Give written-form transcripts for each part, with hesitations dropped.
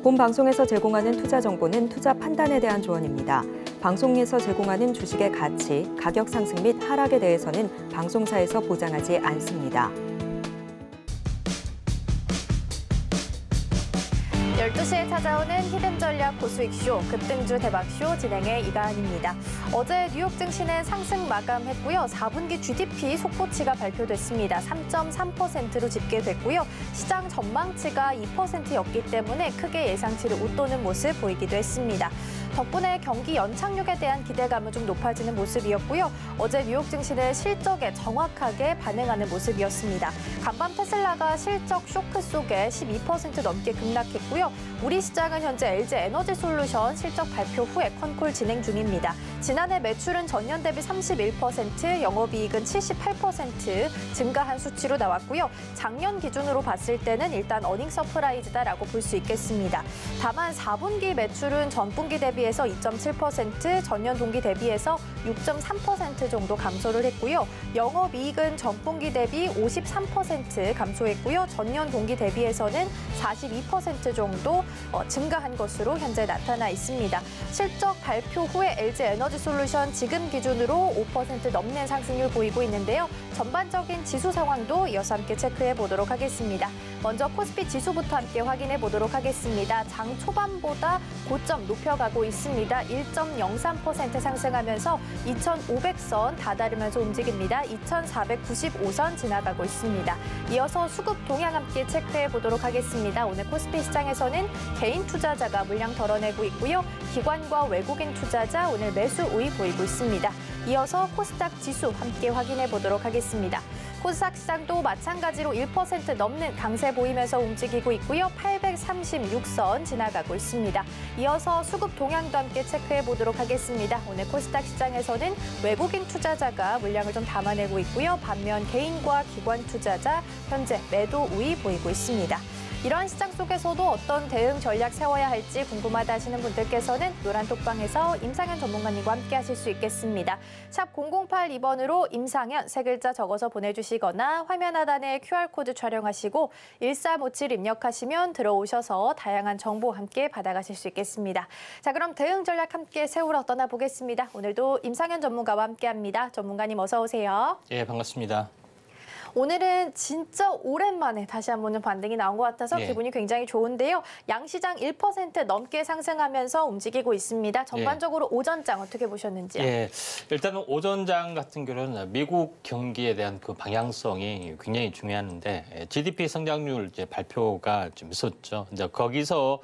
본 방송에서 제공하는 투자 정보는 투자 판단에 대한 조언입니다. 방송에서 제공하는 주식의 가치, 가격 상승 및 하락에 대해서는 방송사에서 보장하지 않습니다. 12시에 찾아오는 히든 전략 고수익쇼, 급등주 대박쇼 진행의 이가은입니다. 어제 뉴욕 증시는 상승 마감했고요. 4분기 GDP 속보치가 발표됐습니다. 3.3%로 집계됐고요. 시장 전망치가 2%였기 때문에 크게 예상치를 웃도는 모습 보이기도 했습니다. 덕분에 경기 연착륙에 대한 기대감은 좀 높아지는 모습이었고요. 어제 뉴욕 증시는 실적에 정확하게 반응하는 모습이었습니다. 간밤 테슬라가 실적 쇼크 속에 12% 넘게 급락했고요. 우리 시장은 현재 LG 에너지 솔루션 실적 발표 후에 컨콜 진행 중입니다. 지난해 매출은 전년 대비 31%, 영업이익은 78% 증가한 수치로 나왔고요. 작년 기준으로 봤을 때는 일단 어닝 서프라이즈다라고 볼 수 있겠습니다. 다만 4분기 매출은 전분기 대비해서 2.7%, 전년 동기 대비해서 6.3% 정도 감소를 했고요. 영업이익은 전분기 대비 53% 감소했고요. 전년 동기 대비해서는 42% 정도 증가한 것으로 현재 나타나 있습니다. 실적 발표 후에 LG 에너지 솔루션 지금 기준으로 5% 넘는 상승률 보이고 있는데요. 전반적인 지수 상황도 이어서 함께 체크해 보도록 하겠습니다. 먼저 코스피 지수부터 함께 확인해 보도록 하겠습니다. 장 초반보다 고점 높여가고 있습니다. 1.03% 상승하면서 2,500선 다다르면서 움직입니다. 2,495선 지나가고 있습니다. 이어서 수급 동향 함께 체크해 보도록 하겠습니다. 오늘 코스피 시장에서는 개인 투자자가 물량 덜어내고 있고요. 기관과 외국인 투자자 오늘 매수 우위 보이고 있습니다. 이어서 코스닥 지수 함께 확인해 보도록 하겠습니다. 코스닥 시장도 마찬가지로 1% 넘는 강세 보이면서 움직이고 있고요. 836선 지나가고 있습니다. 이어서 수급 동향도 함께 체크해 보도록 하겠습니다. 오늘 코스닥 시장에서는 외국인 투자자가 물량을 좀 담아내고 있고요. 반면 개인과 기관 투자자 현재 매도 우위 보이고 있습니다. 이러한 시장 속에서도 어떤 대응 전략 세워야 할지 궁금하다 하시는 분들께서는 노란톡방에서 임상현 전문가님과 함께 하실 수 있겠습니다. 샵 0082번으로 임상현 세 글자 적어서 보내주시거나 화면 하단에 QR코드 촬영하시고 1357 입력하시면 들어오셔서 다양한 정보 함께 받아가실 수 있겠습니다. 자, 그럼 대응 전략 함께 세우러 떠나보겠습니다. 오늘도 임상현 전문가와 함께합니다. 전문가님 어서 오세요. 예, 반갑습니다. 오늘은 진짜 오랜만에 다시 한번 반등이 나온 것 같아서 기분이 굉장히 좋은데요. 양시장 1% 넘게 상승하면서 움직이고 있습니다. 전반적으로 오전장 어떻게 보셨는지요? 예, 일단은 오전장 같은 경우는 미국 경기에 대한 그 방향성이 굉장히 중요한데 GDP 성장률 이제 발표가 좀 있었죠. 이제 거기서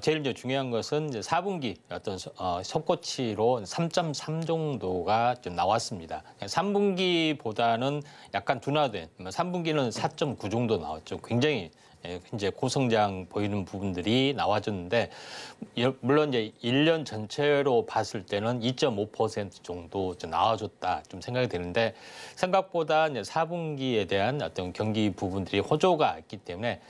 제일 이제 중요한 것은 이제 4분기 어떤 속고치로 3.3 정도가 좀 나왔습니다. 3분기보다는 약간 둔화된 3분기는 4.9 정도 나왔죠. 굉장히 이제 고성장 보이는 부분들이 나와줬는데 물론 이제 1년 전체로 봤을 때는 2.5% 정도 나와줬다 좀 생각이 되는데 생각보다 이제 4분기에 대한 어떤 경기 부분들이 호조가 있기 때문에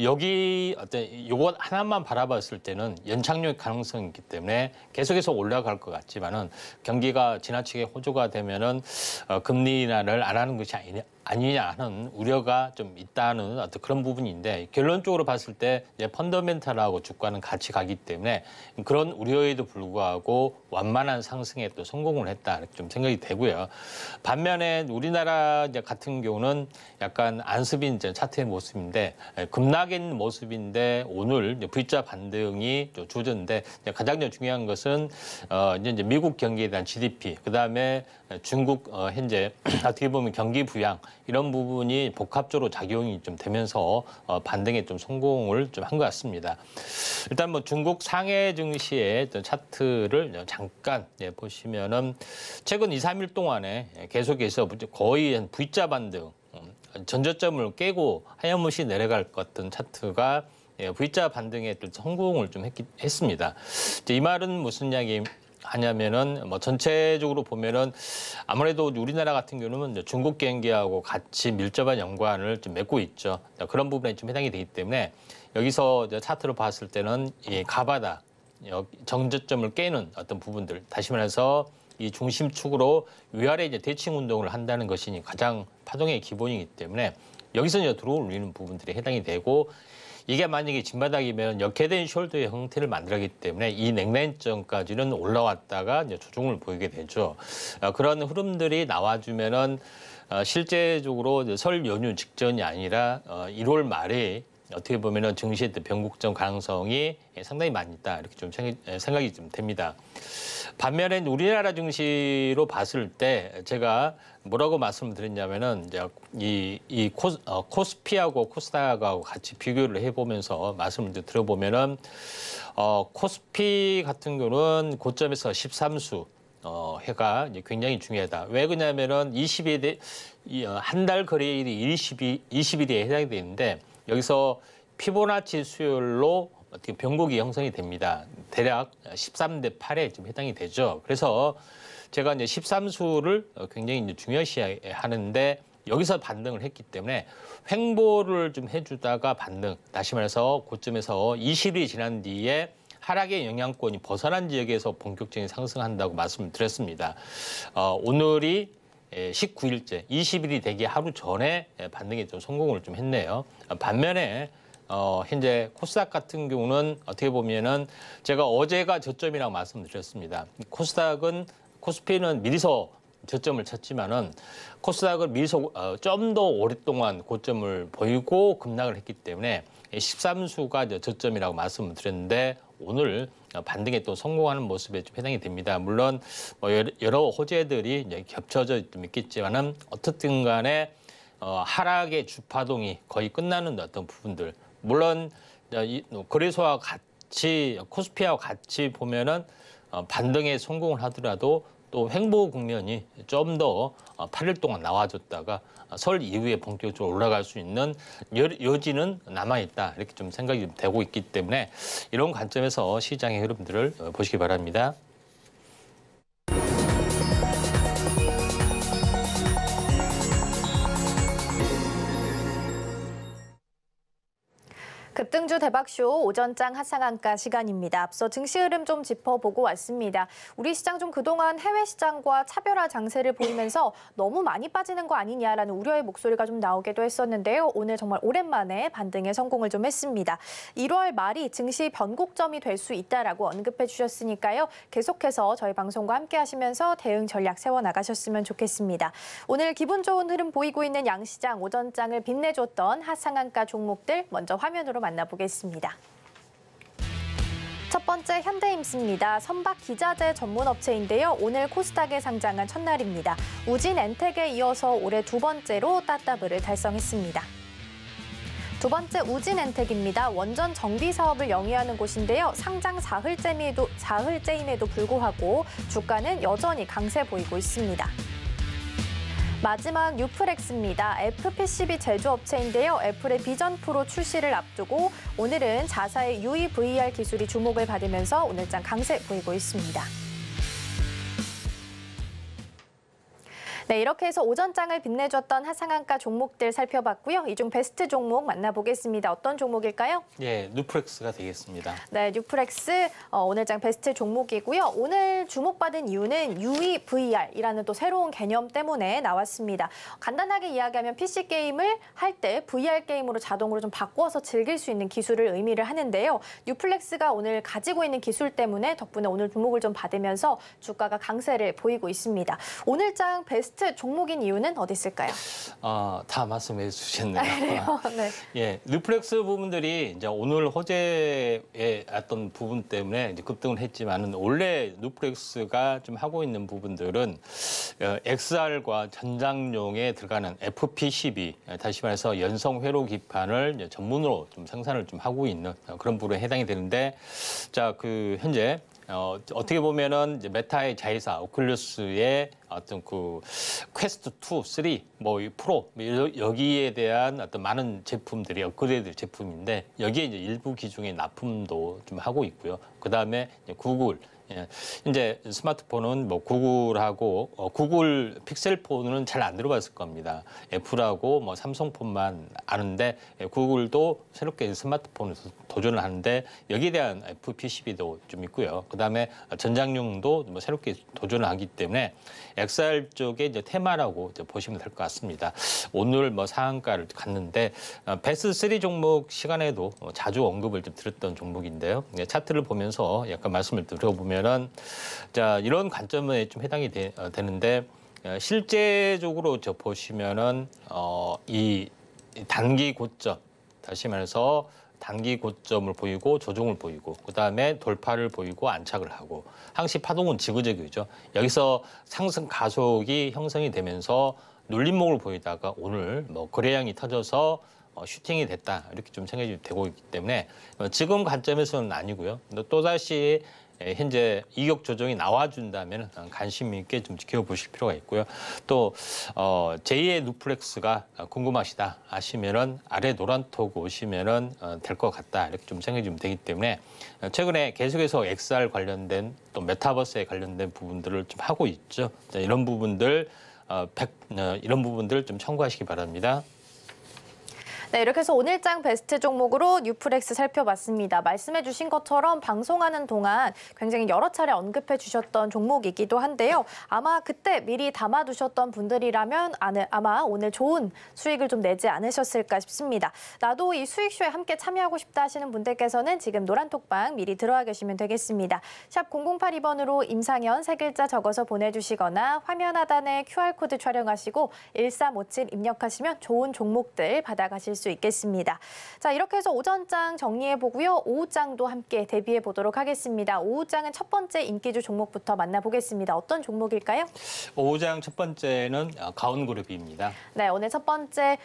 여기 어떤 요것 하나만 바라봤을 때는 연착륙 가능성이 있기 때문에 계속해서 올라갈 것 같지만은 경기가 지나치게 호조가 되면은 금리 인하를 안 하는 것이 아니냐 하는 우려가 좀 있다는 어떤 그런 부분인데 결론적으로 봤을 때 이제 펀더멘탈하고 주가는 같이 가기 때문에 그런 우려에도 불구하고 완만한 상승에 또 성공을 했다 이렇게 좀 생각이 되고요. 반면에 우리나라 이제 같은 경우는 약간 안습인 이제 차트의 모습인데 급락인 모습인데 오늘 이제 V자 반등이 주어졌는데 가장 중요한 것은 이제 미국 경기에 대한 GDP 그다음에 중국 현재 어떻게 보면 경기 부양 이런 부분이 복합적으로 작용이 좀 되면서 반등에 좀 성공을 좀 한 것 같습니다. 일단 뭐 중국 상해 증시의 차트를 잠깐 보시면은 최근 2, 3일 동안에 계속해서 거의 한 V자 반등, 전저점을 깨고 하염없이 내려갈 것 같은 차트가 V자 반등에 또 성공을 좀 했습니다. 이 말은 무슨 이야기? 하냐면은 뭐 전체적으로 보면은 아무래도 우리나라 같은 경우는 중국 경기하고 같이 밀접한 연관을 좀 맺고 있죠. 그런 부분에 좀 해당이 되기 때문에 여기서 차트로 봤을 때는 이 가바다 정저점을 깨는 어떤 부분들 다시 말해서 이 중심축으로 위아래 이제 대칭 운동을 한다는 것이 가장 파동의 기본이기 때문에 여기서 이제 들어올리는 부분들이 해당이 되고 이게 만약에 진바닥이면 역해된 숄더의 형태를 만들기 때문에 이 넥라인점까지는 올라왔다가 이제 조정을 보이게 되죠. 그런 흐름들이 나와주면은 실제적으로 설 연휴 직전이 아니라 1월 말에 어떻게 보면은 증시의 변곡점 가능성이 상당히 많이 있다 이렇게 좀 생각이 좀 됩니다. 반면에 우리나라 증시로 봤을 때 제가 뭐라고 말씀을 드렸냐면은 이제 코스피하고 코스닥하고 같이 비교를 해보면서 말씀을 드려보면은 코스피 같은 경우는 고점에서 13수 해가 이제 굉장히 중요하다. 왜 그러냐면은 20일에 한 달 거래일이 20일에 해당이 되는데 여기서 피보나치 수열로 어떻게 변곡이 형성이 됩니다. 대략 13대 8에 좀 해당이 되죠. 그래서 제가 이제 13수를 굉장히 이제 중요시 하는데 여기서 반등을 했기 때문에 횡보를 좀 해주다가 반등, 다시 말해서 고점에서 20일이 지난 뒤에 하락의 영향권이 벗어난 지역에서 본격적인 상승한다고 말씀을 드렸습니다. 오늘이 19일째, 20일이 되기 하루 전에 반등에 좀 성공을 좀 했네요. 반면에 현재 코스닥 같은 경우는 어떻게 보면은 제가 어제가 저점이라고 말씀드렸습니다. 코스피는 미리서 저점을 쳤지만은 코스닥은 미리서 좀 더 오랫동안 고점을 보이고 급락을 했기 때문에 13수가 저점이라고 말씀을 드렸는데 오늘 반등에 또 성공하는 모습에 좀 해당이 됩니다. 물론 여러 호재들이 이제 겹쳐져 좀 있겠지만은 어떻든 간에 하락의 주파동이 거의 끝나는 어떤 부분들. 물론 거래소와 같이 코스피와 같이 보면은 반등에 성공을 하더라도 또 횡보 국면이 좀 더 8일 동안 나와줬다가 설 이후에 본격적으로 올라갈 수 있는 여지는 남아있다. 이렇게 좀 생각이 되고 있기 때문에 이런 관점에서 시장의 흐름들을 보시기 바랍니다. 급등주 대박쇼 오전장 핫상한가 시간입니다. 앞서 증시 흐름 좀 짚어보고 왔습니다. 우리 시장 좀 그동안 해외 시장과 차별화 장세를 보이면서 너무 많이 빠지는 거 아니냐라는 우려의 목소리가 좀 나오기도 했었는데요. 오늘 정말 오랜만에 반등에 성공을 좀 했습니다. 1월 말이 증시 변곡점이 될 수 있다라고 언급해 주셨으니까요. 계속해서 저희 방송과 함께 하시면서 대응 전략 세워나가셨으면 좋겠습니다. 오늘 기분 좋은 흐름 보이고 있는 양시장 오전장을 빛내줬던 핫상한가 종목들 먼저 화면으로 만나보겠습니다. 첫 번째 현대임스입니다. 선박 기자재 전문 업체인데요. 오늘 코스닥에 상장한 첫날입니다. 우진엔텍에 이어서 올해 두 번째로 따따블을 달성했습니다. 두 번째 우진엔텍입니다. 원전 정비 사업을 영위하는 곳인데요. 상장 사흘째임에도 불구하고 주가는 여전히 강세 보이고 있습니다. 마지막 뉴플렉스입니다. FPCB 제조업체인데요. 애플의 비전 프로 출시를 앞두고 오늘은 자사의 UEVR 기술이 주목을 받으면서 오늘장 강세 보이고 있습니다. 네, 이렇게 해서 오전장을 빛내줬던 핫상한가 종목들 살펴봤고요. 이 중 베스트 종목 만나보겠습니다. 어떤 종목일까요? 예, 뉴플렉스가 되겠습니다. 네, 뉴플렉스 오늘장 베스트 종목이고요. 오늘 주목받은 이유는 UEVR이라는 또 새로운 개념 때문에 나왔습니다. 간단하게 이야기하면 PC 게임을 할 때 VR 게임으로 자동으로 좀 바꿔서 즐길 수 있는 기술을 의미를 하는데요. 뉴플렉스가 오늘 가지고 있는 기술 때문에 덕분에 오늘 주목을 좀 받으면서 주가가 강세를 보이고 있습니다. 오늘장 베스트 종목인 이유는 어디 있을까요? 다 말씀해 주셨네요. 네. 예, 뉴플렉스 부분들이 이제 오늘 호재의 어떤 부분 때문에 이제 급등을 했지만은 원래 뉴플렉스가 좀 하고 있는 부분들은 XR과 전장용에 들어가는 FPCB, 다시 말해서 연성 회로 기판을 이제 전문으로 좀 생산을 좀 하고 있는 그런 부분에 해당이 되는데, 자, 현재 어떻게 보면은 이제 메타의 자회사 오큘러스의 어떤 퀘스트 2, 3, 이 프로 여기에 대한 어떤 많은 제품들이 업그레이드 제품인데 여기에 이제 일부 기종의 납품도 좀 하고 있고요. 그 다음에 구글, 예. 이제 스마트폰은 뭐 구글하고 구글 픽셀폰은 잘 안 들어봤을 겁니다. 애플하고 뭐 삼성폰만 아는데 구글도 새롭게 스마트폰을 도전을 하는데 여기에 대한 FPCB도 좀 있고요. 그다음에 전장용도 뭐 새롭게 도전을 하기 때문에 XR 쪽에 이제 테마라고 이제 보시면 될 것 같습니다. 오늘 뭐 상한가를 갔는데 베스트 3 종목 시간에도 자주 언급을 좀 드렸던 종목인데요. 차트를 보면서 약간 말씀을 드려보면은 자 이런 관점에 좀 해당이 되는데 실제적으로 저 보시면은 이 단기 고점 다시 말해서 단기 고점을 보이고 조정을 보이고 그다음에 돌파를 보이고 안착을 하고 항시 파동은 지그재그죠. 여기서 상승 가속이 형성이 되면서 눌림목을 보이다가 오늘 뭐 거래량이 터져서 슈팅이 됐다 이렇게 좀 생각이 되고 있기 때문에 지금 관점에서는 아니고요. 또다시 현재 이격 조정이 나와준다면 관심 있게 좀 지켜보실 필요가 있고요. 또 제2의 누플렉스가 궁금하시다 하시면은 아래 노란톡 오시면은 될 것 같다 이렇게 좀 생각이 좀 되기 때문에 최근에 계속해서 XR 관련된 또 메타버스에 관련된 부분들을 좀 하고 있죠. 이런 부분들 이런 부분들 좀 참고하시기 바랍니다. 네, 이렇게 해서 오늘장 베스트 종목으로 뉴플렉스 살펴봤습니다. 말씀해 주신 것처럼 방송하는 동안 굉장히 여러 차례 언급해 주셨던 종목이기도 한데요. 아마 그때 미리 담아두셨던 분들이라면 아마 오늘 좋은 수익을 좀 내지 않으셨을까 싶습니다. 나도 이 수익쇼에 함께 참여하고 싶다 하시는 분들께서는 지금 노란톡방 미리 들어와 계시면 되겠습니다. 샵 0082번으로 임상현 3글자 적어서 보내주시거나 화면 하단에 QR코드 촬영하시고 1357 입력하시면 좋은 종목들 받아가실 수 있겠습니다. 자, 이렇게 해서 오전장 정리해보고요. 오후장도 함께 대비해보도록 하겠습니다. 오후장은 첫 번째 인기주 종목부터 만나보겠습니다. 어떤 종목일까요? 오후장 첫 번째는 가온그룹입니다. 네, 오늘 첫 번째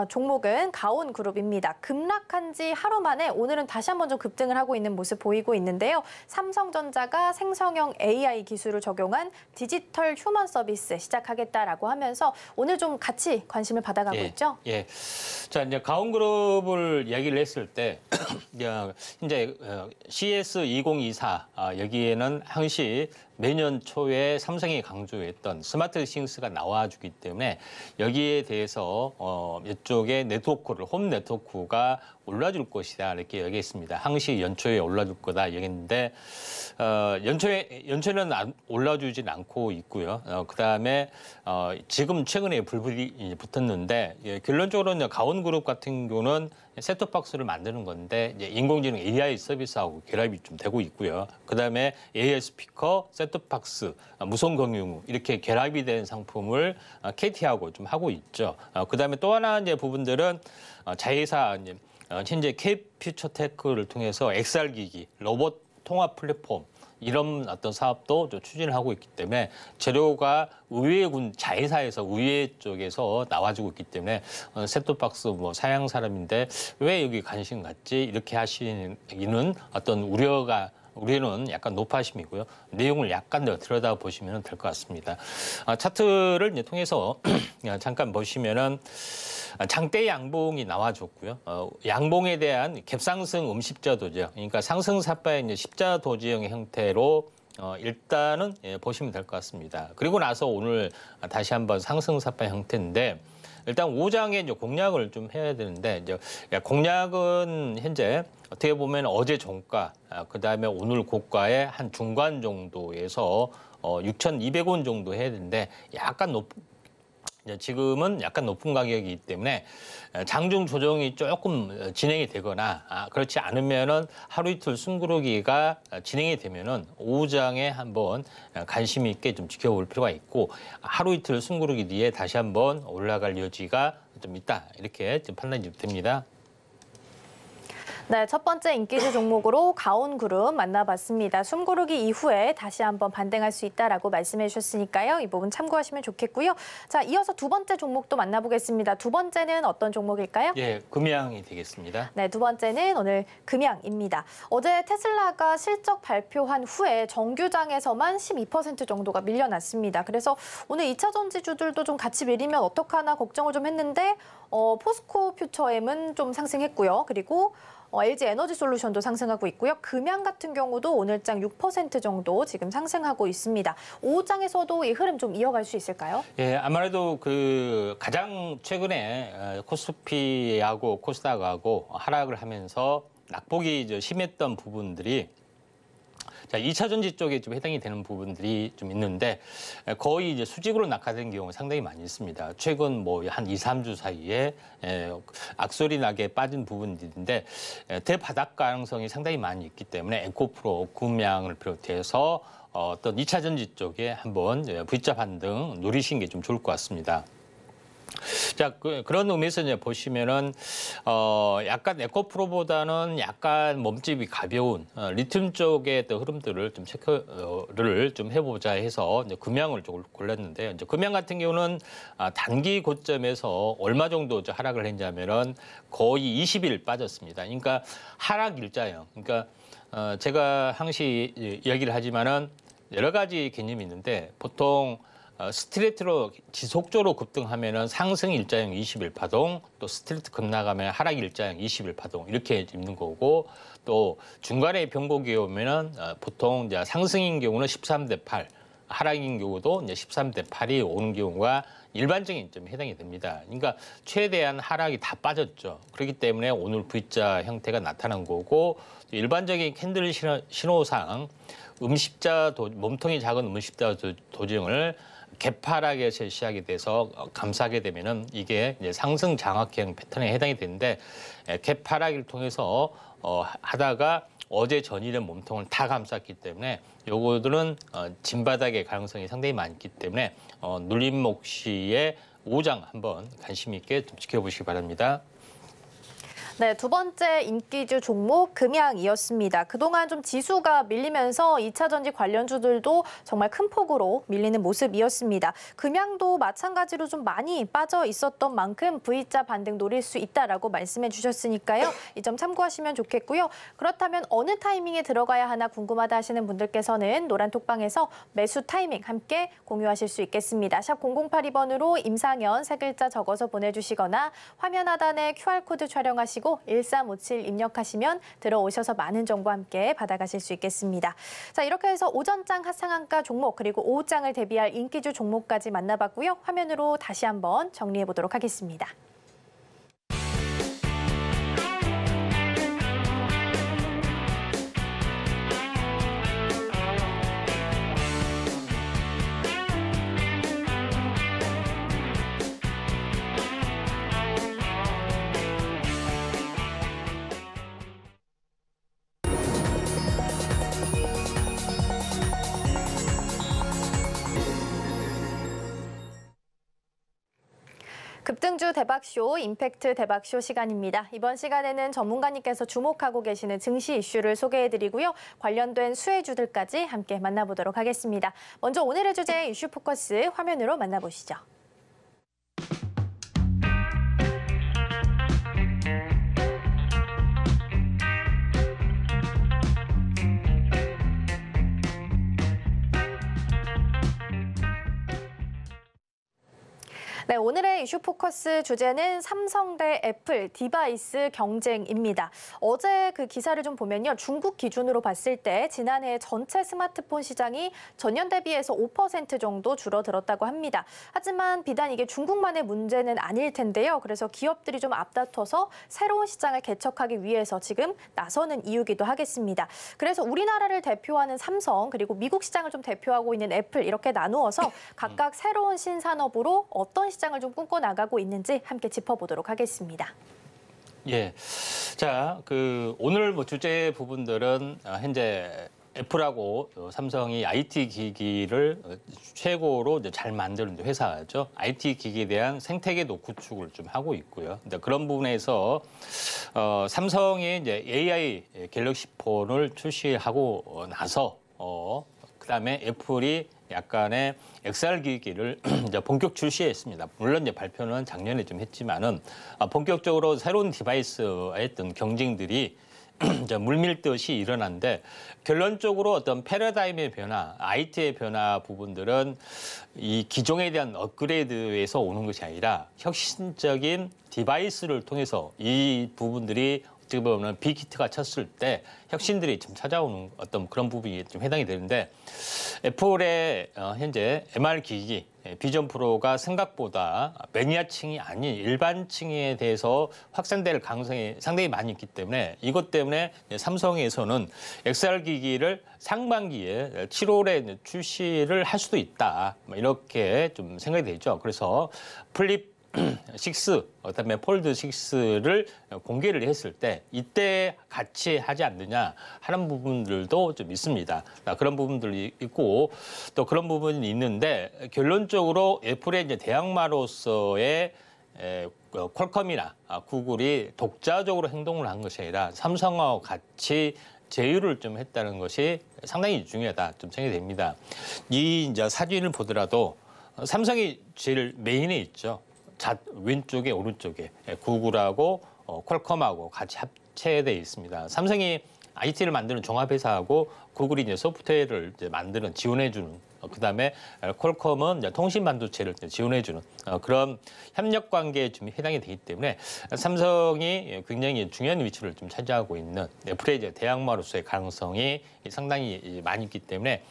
종목은 가온그룹입니다. 급락한 지 하루 만에 오늘은 다시 한번 좀 급등을 하고 있는 모습 보이고 있는데요. 삼성전자가 생성형 AI 기술을 적용한 디지털 휴먼 서비스 시작하겠다라고 하면서 오늘 좀 같이 관심을 받아가고 있죠? 예. 자, 이제 가온그룹을 이야기를 했을 때 이제 CS 2024 여기에는 항시 매년 초에 삼성이 강조했던 스마트 싱스가 나와주기 때문에 여기에 대해서 이쪽에 네트워크를 홈 네트워크가 올라줄 것이다 이렇게 얘기했습니다. 항시 연초에 올라줄 거다 얘기했는데 연초에는 올라주진 않고 있고요. 그다음에 지금 최근에 불불이 붙었는데 결론적으로는 가온그룹 같은 경우는 셋톱박스를 만드는 건데 이제 인공지능 AI 서비스하고 결합이 좀 되고 있고요. 그다음에 AI 스피커, 셋톱박스, 무선 공유 이렇게 결합이 된 상품을 KT하고 좀 하고 있죠. 그다음에 또 하나 이제 부분들은 자회사 이제 현재 K퓨처테크를 통해서 XR 기기, 로봇 통합 플랫폼 이런 어떤 사업도 좀 추진을 하고 있기 때문에 재료가 의회군 자회사에서 의회 쪽에서 나와주고 있기 때문에 셋톱박스 뭐 사양 사람인데 왜 여기 관심 갖지 이렇게 하시는 어떤 우려는 약간 높아심이고요. 내용을 약간 더 들여다보시면 될 것 같습니다. 차트를 이제 통해서 잠깐 보시면은 장대 양봉이 나와줬고요. 양봉에 대한 갭상승 음십자 도지형, 그러니까 상승사파의 이제 십자 도지형의 형태로 일단은 보시면 될 것 같습니다. 그리고 나서 오늘 다시 한번 상승사파 형태인데 일단 5장에 이제 공략을 좀 해야 되는데 이제 공략은 현재 어떻게 보면 어제 종가, 그다음에 오늘 고가의 한 중간 정도에서 6,200원 정도 해야 되는데 지금은 약간 높은 가격이기 때문에 장중 조정이 조금 진행이 되거나 그렇지 않으면은 하루 이틀 숨고르기가 진행이 되면은 오후장에 한번 관심 있게 좀 지켜볼 필요가 있고 하루 이틀 숨고르기 뒤에 다시 한번 올라갈 여지가 좀 있다 이렇게 좀 판단이 됩니다. 네, 첫 번째 인기주 종목으로 가온그룹 만나봤습니다. 숨고르기 이후에 다시 한번 반등할 수 있다라고 말씀해 주셨으니까요. 이 부분 참고하시면 좋겠고요. 자, 이어서 두 번째 종목도 만나보겠습니다. 두 번째는 어떤 종목일까요? 예, 금양이 되겠습니다. 네, 두 번째는 오늘 금양입니다. 어제 테슬라가 실적 발표한 후에 정규장에서만 12% 정도가 밀려났습니다. 그래서 오늘 2차 전지주들도 좀 같이 밀리면 어떡하나 걱정을 좀 했는데 포스코 퓨처엠은 좀 상승했고요. 그리고 LG 에너지솔루션도 상승하고 있고요. 금양 같은 경우도 오늘장 6% 정도 지금 상승하고 있습니다. 오후장에서도 이 흐름 좀 이어갈 수 있을까요? 예, 아무래도 그 가장 최근에 코스피하고 코스닥하고 하락을 하면서 낙폭이 심했던 부분들이 자, 2차 전지 쪽에 좀 해당이 되는 부분들이 좀 있는데 거의 이제 수직으로 낙하된 경우가 상당히 많이 있습니다. 최근 뭐 한 2, 3주 사이에 악소리 나게 빠진 부분들인데 대바닥 가능성이 상당히 많이 있기 때문에 에코프로, 금양을 비롯해서 어떤 2차 전지 쪽에 한번 V자 반등 누리신 게 좀 좋을 것 같습니다. 자, 그런 의미에서 이제 보시면은, 약간 에코프로보다는 약간 몸집이 가벼운, 리튬 쪽의 또 흐름들을 좀 체크를 좀 해보자 해서 이제 금양을 좀 골랐는데요. 이제 금양 같은 경우는 단기 고점에서 얼마 정도 하락을 했냐면은 거의 20일 빠졌습니다. 그러니까 하락 일자형. 그러니까, 제가 항시 이야기를 하지만은 여러 가지 개념이 있는데 보통 스트레이트로 지속적으로 급등하면은 상승 일자형 20일 파동, 또 스트레이트 급나가면 하락 일자형 20일 파동 이렇게 있는 거고 또 중간에 변곡이 오면은 보통 이제 상승인 경우는 13대 8, 하락인 경우도 이제 13대 8이 오는 경우가 일반적인 점에 해당이 됩니다. 그러니까 최대한 하락이 다 빠졌죠. 그렇기 때문에 오늘 V자 형태가 나타난 거고 일반적인 캔들 신호상 몸통이 작은 음십자 도징을 개파락에서 시작이 돼서 감싸게 되면은 이게 이제 상승 장악형 패턴에 해당이 되는데 개파락을 통해서 하다가 어제 전일의 몸통을 다 감쌌기 때문에 요거들은 진바닥의 가능성이 상당히 많기 때문에 눌림목 시의 오장 한번 관심 있게 좀 지켜보시기 바랍니다. 네, 두 번째 인기주 종목 금양이었습니다. 그동안 좀 지수가 밀리면서 2차 전지 관련주들도 정말 큰 폭으로 밀리는 모습이었습니다. 금양도 마찬가지로 좀 많이 빠져 있었던 만큼 V자 반등 노릴 수 있다라고 말씀해 주셨으니까요. 이 점 참고하시면 좋겠고요. 그렇다면 어느 타이밍에 들어가야 하나 궁금하다 하시는 분들께서는 노란 톡방에서 매수 타이밍 함께 공유하실 수 있겠습니다. 샵 0082번으로 임상현 세 글자 적어서 보내주시거나 화면 하단에 QR코드 촬영하시고 1357 입력하시면 들어오셔서 많은 정보 함께 받아가실 수 있겠습니다. 자, 이렇게 해서 오전장 하상한가 종목 그리고 오후장을 대비할 인기주 종목까지 만나봤고요. 화면으로 다시 한번 정리해 보도록 하겠습니다. 급등주 대박쇼, 임팩트 대박쇼 시간입니다. 이번 시간에는 전문가님께서 주목하고 계시는 증시 이슈를 소개해드리고요. 관련된 수혜주들까지 함께 만나보도록 하겠습니다. 먼저 오늘의 주제 이슈 포커스 화면으로 만나보시죠. 네, 오늘의 이슈 포커스 주제는 삼성 대 애플 디바이스 경쟁입니다. 어제 그 기사를 좀 보면요. 중국 기준으로 봤을 때 지난해 전체 스마트폰 시장이 전년 대비해서 5% 정도 줄어들었다고 합니다. 하지만 비단 이게 중국만의 문제는 아닐 텐데요. 그래서 기업들이 좀 앞다퉈서 새로운 시장을 개척하기 위해서 지금 나서는 이유기도 하겠습니다. 그래서 우리나라를 대표하는 삼성 그리고 미국 시장을 좀 대표하고 있는 애플 이렇게 나누어서 각각 새로운 신산업으로 어떤 시장을 좀 꿈꿔나가고 있는지 함께 짚어보도록 하겠습니다. 예, 자, 오늘 뭐 주제 부분들은 현재 애플하고 삼성이 IT 기기를 최고로 이제 잘 만드는 회사죠. IT 기기에 대한 생태계도 구축을 좀 하고 있고요. 근데 그런 부분에서 삼성이 이제 AI 갤럭시 폰을 출시하고 나서 그다음에 애플이 약간의 XR 기기를 이제 본격 출시했습니다. 물론 이제 발표는 작년에 좀 했지만은 본격적으로 새로운 디바이스의 어떤 경쟁들이 이제 물밀듯이 일어났는데 결론적으로 어떤 패러다임의 변화, IT의 변화 부분들은 이 기종에 대한 업그레이드에서 오는 것이 아니라 혁신적인 디바이스를 통해서 이 부분들이 어떻게 보면 빅히트가 쳤을 때 혁신들이 좀 찾아오는 어떤 그런 부분이 좀 해당이 되는데 애플의 현재 MR 기기 비전 프로가 생각보다 매니아층이 아닌 일반층에 대해서 확산될 가능성이 상당히 많이 있기 때문에 이것 때문에 삼성에서는 XR 기기를 상반기에 7월에 출시를 할 수도 있다. 이렇게 좀 생각이 되죠. 그래서 플립 6, 그다음에 폴드 6를 공개를 했을 때 이때 같이 하지 않느냐 하는 부분들도 좀 있습니다. 그런 부분들이 있고 또 그런 부분이 있는데 결론적으로 애플의 이제 대항마로서의 퀄컴이나 구글이 독자적으로 행동을 한 것이 아니라 삼성하고 같이 제휴를 좀 했다는 것이 상당히 중요하다 좀 생각이 됩니다. 이 이제 사진을 보더라도 삼성이 제일 메인에 있죠. 왼쪽에 오른쪽에 구글하고 퀄컴하고 같이 합체되어 있습니다. 삼성이 IT를 만드는 종합회사하고 구글이 이제 소프트웨어를 이제 만드는 지원해주는 그다음에 퀄컴은 이제 통신 반도체를 지원해주는 그런 협력 관계에 좀 해당이 되기 때문에 삼성이 굉장히 중요한 위치를 좀 차지하고 있는 애플의 이제 대항마로서의 가능성이 상당히 많이 있기 때문에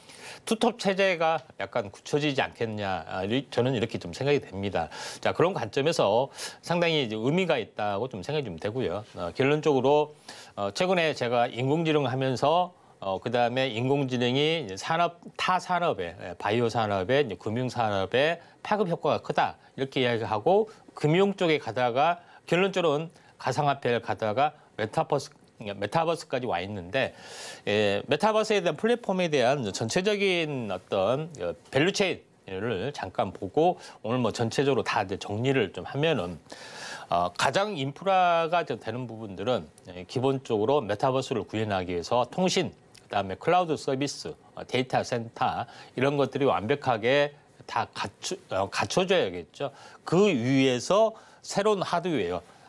투톱 체제가 약간 굳혀지지 않겠냐 저는 이렇게 좀 생각이 됩니다. 자 그런 관점에서 상당히 이제 의미가 있다고 좀 생각이 좀 되고요. 결론적으로 최근에 제가 인공지능 하면서 그다음에 인공지능이 타 산업에 바이오 산업에 금융 산업에 파급 효과가 크다 이렇게 이야기하고 금융 쪽에 가다가 결론적으로는 가상화폐를 가다가 메타버스까지 와 있는데 메타버스에 대한 플랫폼에 대한 전체적인 어떤 밸류체인을 잠깐 보고 오늘 뭐 전체적으로 다 이제 정리를 좀 하면은 가장 인프라가 되는 부분들은 기본적으로 메타버스를 구현하기 위해서 통신 그다음에 클라우드 서비스, 데이터 센터 이런 것들이 완벽하게 다 갖춰져야겠죠. 그 위에서 새로운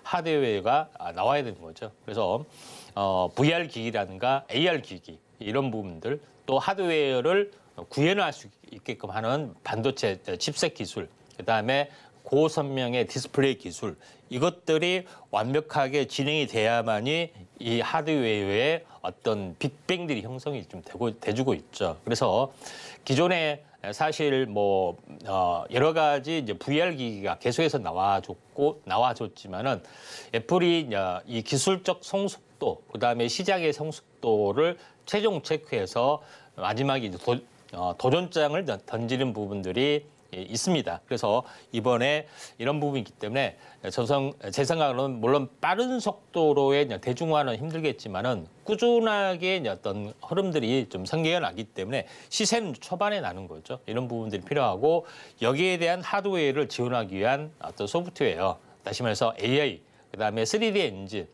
하드웨어가 나와야 되는 거죠. 그래서 VR 기기라든가 AR 기기 이런 부분들 또 하드웨어를 구현할 수 있게끔 하는 반도체 칩셋 기술 그다음에 고선명의 디스플레이 기술 이것들이 완벽하게 진행이 돼야만이 이 하드웨어의 어떤 빅뱅들이 형성이 좀 돼주고 있죠. 그래서 기존에 사실 뭐 여러 가지 이제 VR 기기가 계속해서 나와줬지만은 애플이 이 기술적 성숙도 그다음에 시장의 성숙도를 최종 체크해서 마지막에 이제 도전장을 던지는 부분들이 있습니다. 그래서 이번에 이런 부분이 있기 때문에 제 생각으로는 물론 빠른 속도로의 대중화는 힘들겠지만은 꾸준하게 어떤 흐름들이 좀 전개가 나기 때문에 시세는 초반에 나는 거죠. 이런 부분들이 필요하고 여기에 대한 하드웨어를 지원하기 위한 어떤 소프트웨어, 다시 말해서 AI, 그다음에 3D 엔진,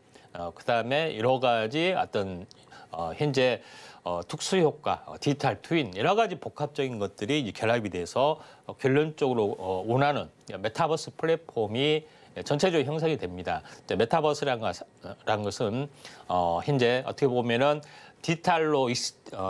그다음에 여러 가지 어떤 현재 특수 효과, 디지털 트윈 여러 가지 복합적인 것들이 이제 결합이 돼서 결론적으로 원하는 메타버스 플랫폼이 전체적으로 형성이 됩니다. 메타버스라는 것은 현재 어떻게 보면은 디지털로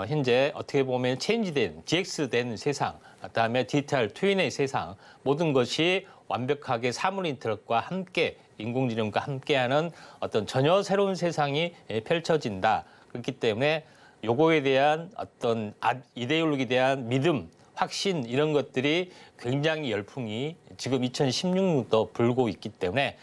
현재 어떻게 보면 체인지된 DX된 세상, 그다음에 디지털 트윈의 세상 모든 것이 완벽하게 사물 인터넷과 함께 인공지능과 함께하는 어떤 전혀 새로운 세상이 펼쳐진다. 그렇기 때문에 요거에 대한 어떤 이데올로기에 대한 믿음, 확신 이런 것들이 굉장히 열풍이 지금 2016년도 불고 있기 때문에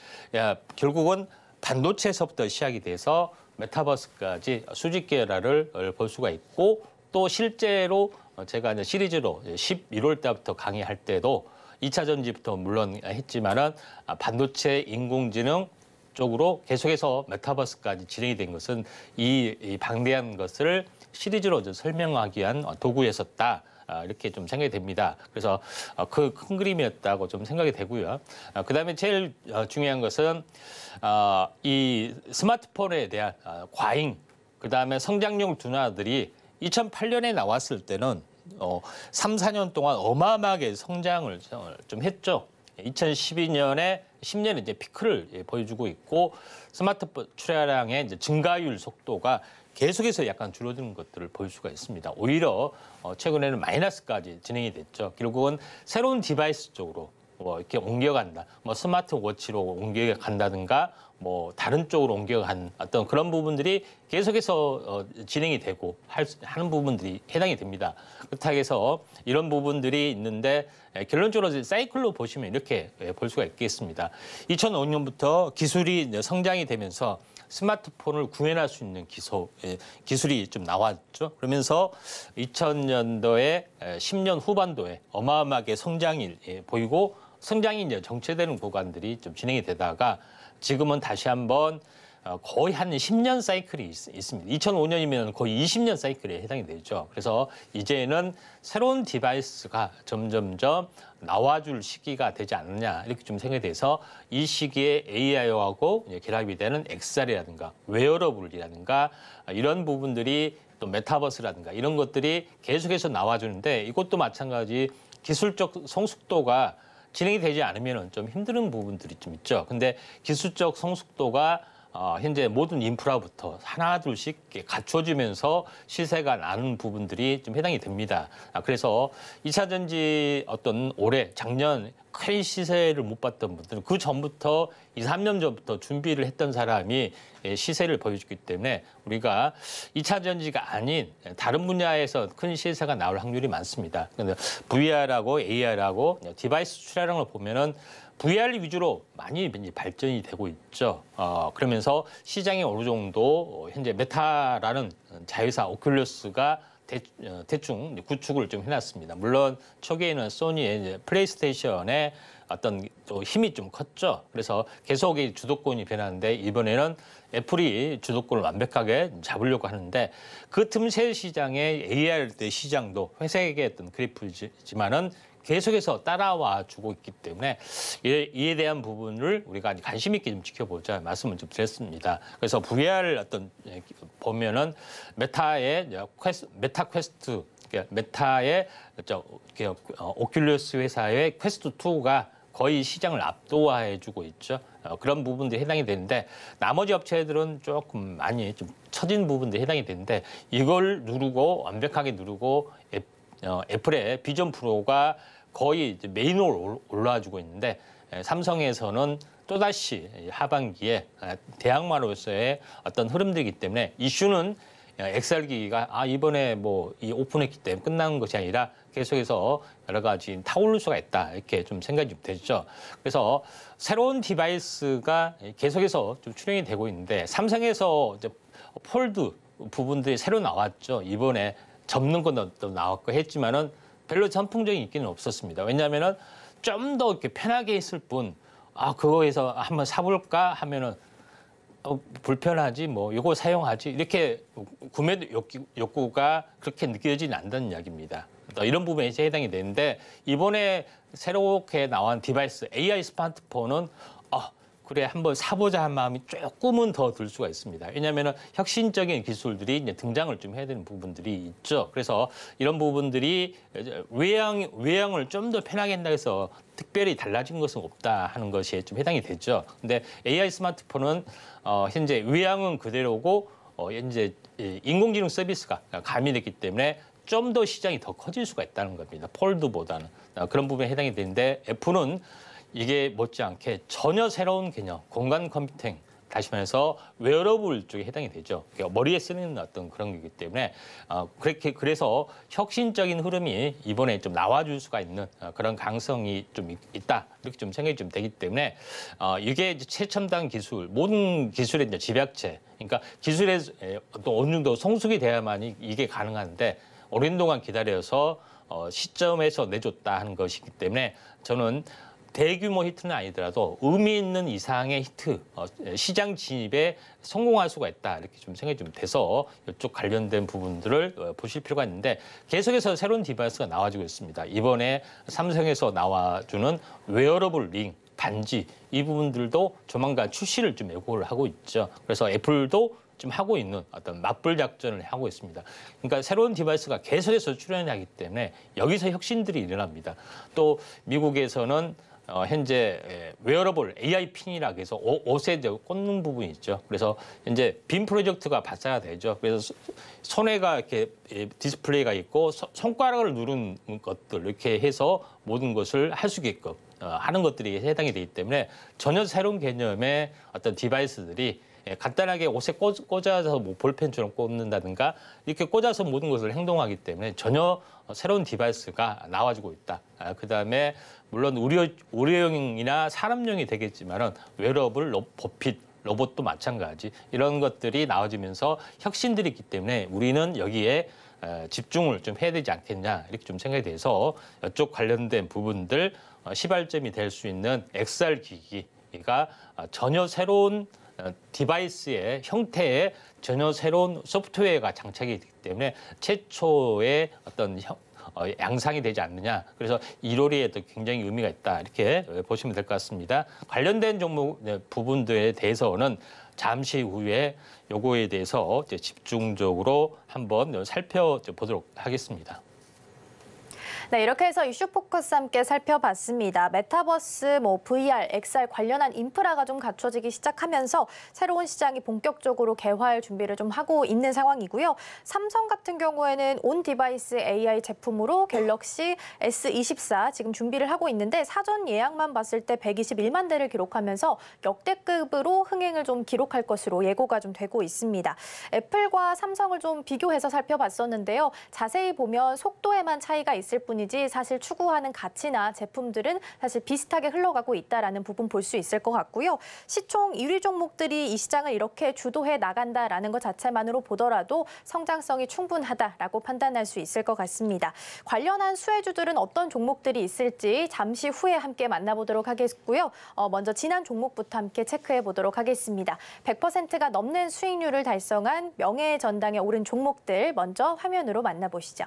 결국은 반도체에서부터 시작이 돼서 메타버스까지 수직 계열화를 볼 수가 있고 또 실제로 제가 이제 시리즈로 11월 달부터 강의할 때도 2차 전지부터 물론 했지만은 반도체 인공지능 쪽으로 계속해서 메타버스까지 진행이 된 것은 이 방대한 것을 시리즈로 설명하기 위한 도구였었다. 이렇게 좀 생각이 됩니다. 그래서 그 큰 그림이었다고 좀 생각이 되고요. 그다음에 제일 중요한 것은 이 스마트폰에 대한 과잉, 그다음에 성장용 둔화들이 2008년에 나왔을 때는 3, 4년 동안 어마어마하게 성장을 좀 했죠. 2012년에 10년에 이제 피크를 보여주고 있고 스마트폰 출하량의 이제 증가율 속도가 계속해서 약간 줄어드는 것들을 볼 수가 있습니다. 오히려 최근에는 마이너스까지 진행이 됐죠. 결국은 새로운 디바이스 쪽으로 이렇게 옮겨간다. 뭐 스마트워치로 옮겨간다든가 뭐 다른 쪽으로 옮겨간 어떤 그런 부분들이 계속해서 진행이 되고 하는 부분들이 해당이 됩니다. 그렇다고 해서 이런 부분들이 있는데 결론적으로 사이클로 보시면 이렇게 볼 수가 있겠습니다. 2005년부터 기술이 성장이 되면서 스마트폰을 구현할 수 있는 기술이 좀 나왔죠. 그러면서 2000년도에 10년 후반도에 어마어마하게 성장이 보이고 성장이 이제 정체되는 구간들이 좀 진행이 되다가 지금은 다시 한번 거의 한 10년 사이클이 있습니다. 2005년이면 거의 20년 사이클에 해당이 되죠. 그래서 이제는 새로운 디바이스가 점점점 나와줄 시기가 되지 않느냐 이렇게 좀 생각이 돼서 이 시기에 AI하고 결합이 되는 XR이라든가 웨어러블이라든가 이런 부분들이 또 메타버스라든가 이런 것들이 계속해서 나와주는데 이것도 마찬가지 기술적 성숙도가 진행이 되지 않으면 좀 힘든 부분들이 좀 있죠. 근데 기술적 성숙도가 현재 모든 인프라부터 하나둘씩 갖춰지면서 시세가 나는 부분들이 좀 해당이 됩니다. 그래서 2차 전지 어떤 올해 작년 큰 시세를 못 봤던 분들은 그 전부터 2, 3년 전부터 준비를 했던 사람이 시세를 보여주기 때문에 우리가 2차 전지가 아닌 다른 분야에서 큰 시세가 나올 확률이 많습니다. 그런데 VR하고 AR하고 디바이스 출하량을 보면은 VR 위주로 많이 발전이 되고 있죠. 그러면서 시장이 어느 정도 현재 메타라는 자회사 오큘러스가 대충 구축을 좀 해놨습니다. 물론 초기에는 소니의 이제 플레이스테이션의 어떤 또 힘이 좀 컸죠. 그래서 계속 주도권이 변하는데 이번에는 애플이 주도권을 완벽하게 잡으려고 하는데 그 틈새 시장의 AR 시장도 회색의 어떤 그래프지만은 계속해서 따라와 주고 있기 때문에 이에 대한 부분을 우리가 관심 있게 좀 지켜보자 말씀을 좀 드렸습니다. 그래서 VR 어떤 보면은 메타의 메타 퀘스트, 메타의 오큘러스 회사의 퀘스트 2가 거의 시장을 압도해주고 있죠. 그런 부분들이 해당이 되는데 나머지 업체들은 조금 많이 좀 처진 부분들이 해당이 되는데 이걸 누르고 완벽하게 누르고 애플의 비전 프로가 거의 이제 메인으로 올라와주고 있는데 삼성에서는 또다시 하반기에 대항마로서의 어떤 흐름들이기 때문에 이슈는 XR기기가 이번에 뭐 이 오픈했기 때문에 끝나는 것이 아니라 계속해서 여러 가지 타오를 수가 있다 이렇게 좀 생각이 좀 되죠. 그래서 새로운 디바이스가 계속해서 좀 출현이 되고 있는데 삼성에서 이제 폴드 부분들이 새로 나왔죠. 이번에 접는 것도 나왔고 했지만은 별로 선풍적인 인기는 없었습니다. 왜냐하면은 좀 더 이렇게 편하게 했을 뿐, 그거에서 한번 사볼까 하면은 불편하지, 뭐 이거 사용하지 이렇게 구매 욕구가 그렇게 느껴지지 않는다는 이야기입니다. 이런 부분에 해당이 되는데 이번에 새롭게 나온 디바이스 AI 스마트폰은 그래 한번 사보자 한 마음이 조금은 더 들 수가 있습니다. 왜냐하면 혁신적인 기술들이 이제 등장을 좀 해야 되는 부분들이 있죠. 그래서 이런 부분들이 외양을 좀 더 편하게 한다 해서 특별히 달라진 것은 없다 하는 것이 좀 해당이 되죠. 근데 AI 스마트폰은 현재 외양은 그대로고 현재 인공지능 서비스가 가미됐기 때문에 좀 더 시장이 더 커질 수가 있다는 겁니다. 폴드보다는 그런 부분에 해당이 되는데 애플은 이게 못지않게 전혀 새로운 개념, 공간 컴퓨팅, 다시 말해서 웨어러블 쪽에 해당이 되죠. 그러니까 머리에 쓰는 어떤 그런 거기 때문에 그래서 혁신적인 흐름이 이번에 좀 나와줄 수가 있는 그런 가능성이 좀 있다 이렇게 좀 생각이 좀 되기 때문에 이게 이제 최첨단 기술, 모든 기술의 이제 집약체, 그러니까 기술의 또 어느 정도 성숙이 돼야만이 이게 가능한데 오랜 동안 기다려서 시점에서 내줬다 하는 것이기 때문에 저는 대규모 히트는 아니더라도 의미 있는 이상의 히트, 시장 진입에 성공할 수가 있다 이렇게 좀 생각이 좀 돼서 이쪽 관련된 부분들을 보실 필요가 있는데 계속해서 새로운 디바이스가 나와주고 있습니다. 이번에 삼성에서 나와주는 웨어러블 링, 반지 이 부분들도 조만간 출시를 좀 예고를 하고 있죠. 그래서 애플도 좀 하고 있는 어떤 맞불 작전을 하고 있습니다. 그러니까 새로운 디바이스가 계속해서 출현하기 때문에 여기서 혁신들이 일어납니다. 또 미국에서는 현재 웨어러블 AI 핀이라고 해서 옷에 꽂는 부분이 있죠. 그래서 현재 빔 프로젝트가 발사가 되죠. 그래서 손에가 이렇게 디스플레이가 있고 손가락을 누른 것들 이렇게 해서 모든 것을 할 수 있게끔 하는 것들이 해당이 되기 때문에 전혀 새로운 개념의 어떤 디바이스들이 간단하게 옷에 꽂아서 뭐 볼펜처럼 꽂는다든가 이렇게 꽂아서 모든 것을 행동하기 때문에 전혀 새로운 디바이스가 나와지고 있다. 그다음에 물론 의료용이나 사람용이 되겠지만은 웨어러블, 버핏, 로봇도 마찬가지 이런 것들이 나와지면서 혁신들이 있기 때문에 우리는 여기에 집중을 좀 해야 되지 않겠냐 이렇게 좀 생각이 돼서 이쪽 관련된 부분들 시발점이 될 수 있는 XR 기기가 전혀 새로운 디바이스의 형태의 전혀 새로운 소프트웨어가 장착이 되기 때문에 최초의 어떤 양상이 되지 않느냐. 그래서 1월에도 굉장히 의미가 있다. 이렇게 보시면 될 것 같습니다. 관련된 종목 부분들에 대해서는 잠시 후에 요거에 대해서 집중적으로 한번 살펴보도록 하겠습니다. 네, 이렇게 해서 이슈 포커스 함께 살펴봤습니다. 메타버스, VR, XR 관련한 인프라가 좀 갖춰지기 시작하면서 새로운 시장이 본격적으로 개화할 준비를 좀 하고 있는 상황이고요. 삼성 같은 경우에는 온 디바이스 AI 제품으로 갤럭시 S24 지금 준비를 하고 있는데 사전 예약만 봤을 때 121만 대를 기록하면서 역대급으로 흥행을 좀 기록할 것으로 예고가 좀 되고 있습니다. 애플과 삼성을 좀 비교해서 살펴봤었는데요. 자세히 보면 속도에만 차이가 있을 뿐이지 사실 추구하는 가치나 제품들은 사실 비슷하게 흘러가고 있다라는 부분 볼 수 있을 것 같고요. 시총 1위 종목들이 이 시장을 이렇게 주도해 나간다라는 것 자체만으로 보더라도 성장성이 충분하다라고 판단할 수 있을 것 같습니다. 관련한 수혜주들은 어떤 종목들이 있을지 잠시 후에 함께 만나보도록 하겠고요. 먼저 지난 종목부터 함께 체크해 보도록 하겠습니다. 100%가 넘는 수익률을 달성한 명예의 전당에 오른 종목들 먼저 화면으로 만나보시죠.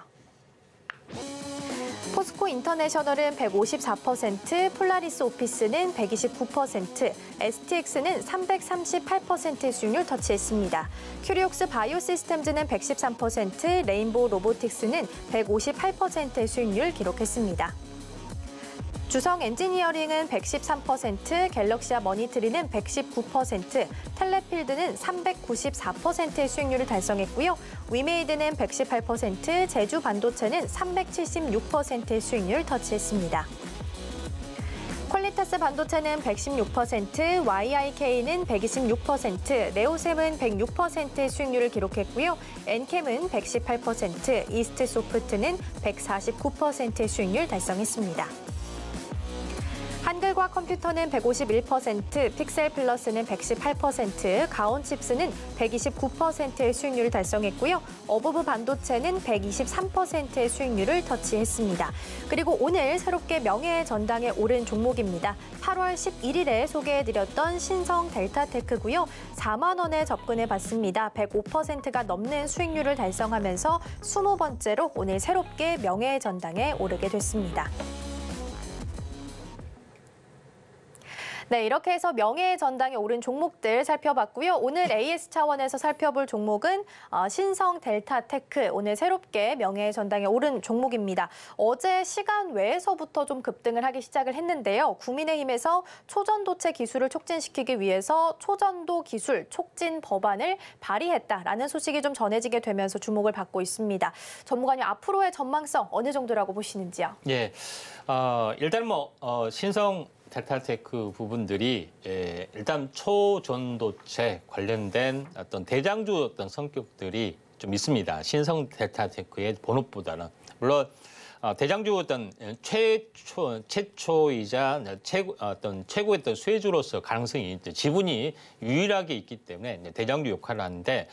포스코 인터내셔널은 154%, 폴라리스 오피스는 129%, STX는 338%의 수익률 터치했습니다. 큐리옥스 바이오 시스템즈는 113%, 레인보우 로보틱스는 158%의 수익률 기록했습니다. 주성 엔지니어링은 113%, 갤럭시아 머니트리는 119%, 텔레필드는 394%의 수익률을 달성했고요. 위메이드는 118%, 제주 반도체는 376%의 수익률을 터치했습니다. 퀄리타스 반도체는 116%, YIK는 126%, 네오셈은 106%의 수익률을 기록했고요. 엔캠은 118%, 이스트소프트는 149%의 수익률 달성했습니다. 한글과 컴퓨터는 151%, 픽셀플러스는 118%, 가온칩스는 129%의 수익률을 달성했고요. 어부브 반도체는 123%의 수익률을 터치했습니다. 그리고 오늘 새롭게 명예의 전당에 오른 종목입니다. 8월 11일에 소개해드렸던 신성 델타테크고요. 4만 원에 접근해봤습니다. 105%가 넘는 수익률을 달성하면서 20번째로 오늘 새롭게 명예의 전당에 오르게 됐습니다. 네, 이렇게 해서 명예의 전당에 오른 종목들 살펴봤고요. 오늘 AS 차원에서 살펴볼 종목은 신성 델타테크, 오늘 새롭게 명예의 전당에 오른 종목입니다. 어제 시간 외에서부터 좀 급등을 하기 시작을 했는데요. 국민의힘에서 초전도체 기술을 촉진시키기 위해서 초전도 기술 촉진 법안을 발의했다라는 소식이 좀 전해지게 되면서 주목을 받고 있습니다. 전문가님, 앞으로의 전망성 어느 정도라고 보시는지요? 예, 일단 신성 델타테크 부분들이 일단 초전도체 관련된 어떤 대장주 어떤 성격들이 좀 있습니다. 신성 델타테크의 본업보다는 물론 대장주 어떤 최초이자 최고의 어떤 수혜주로서 가능성이 지분이 유일하게 있기 때문에 대장주 역할을 하는데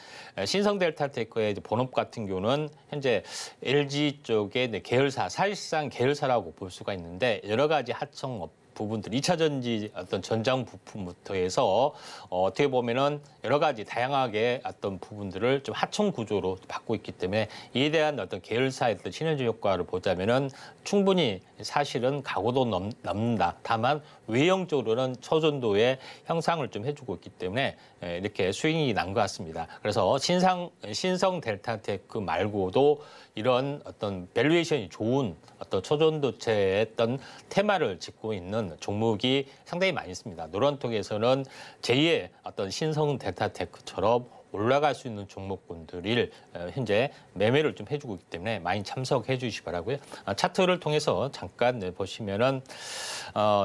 신성 델타테크의 본업 같은 경우는 현재 LG 쪽의 계열사, 사실상 계열사라고 볼 수가 있는데 여러 가지 하청업 부분들, 2차 전지 어떤 전장 부품부터 해서 어떻게 보면은 여러 가지 다양하게 어떤 부분들을 좀 하청 구조로 받고 있기 때문에 이에 대한 어떤 계열사의 어떤 시너지 효과를 보자면은 충분히 사실은 가고도 넘는다. 다만 외형적으로는 초전도의 형상을 좀 해주고 있기 때문에 이렇게 스윙이 난 것 같습니다. 그래서 신성 델타테크 말고도 이런 어떤 밸류에이션이 좋은 어떤 초전도체의 어떤 테마를 짚고 있는 종목이 상당히 많이 있습니다. 노란통에서는 제2의 어떤 신성 델타테크처럼 올라갈 수 있는 종목군들을 현재 매매를 좀 해주고 있기 때문에 많이 참석해 주시기 바라고요. 차트를 통해서 잠깐 보시면은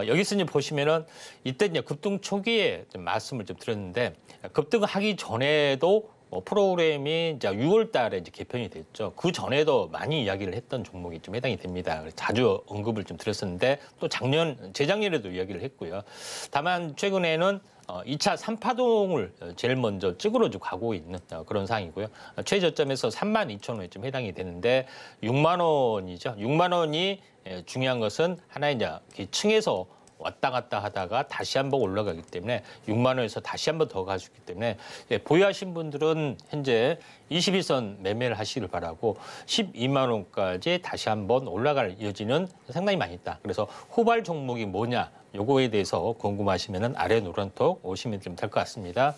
여기서 이제 보시면은 이때 이제 급등 초기에 좀 말씀을 좀 드렸는데 급등하기 전에도 프로그램이 이제 6월 달에 이제 개편이 됐죠. 그 전에도 많이 이야기를 했던 종목이 좀 해당이 됩니다. 자주 언급을 좀 드렸었는데 또 재작년에도 이야기를 했고요. 다만 최근에는 2차 3파동을 제일 먼저 찌그러져 가고 있는 그런 상황이고요. 최저점에서 32,000원에 좀 해당이 되는데 6만 원이죠. 6만 원이 중요한 것은 하나의 이제 층에서 왔다 갔다 하다가 다시 한번 올라가기 때문에 6만 원에서 다시 한번 더 갈 수 있기 때문에 보유하신 분들은 현재 21선 매매를 하시길 바라고 12만 원까지 다시 한번 올라갈 여지는 상당히 많이 있다. 그래서 후발 종목이 뭐냐 요거에 대해서 궁금하시면 아래 노란톡 오시면 좀 될 것 같습니다.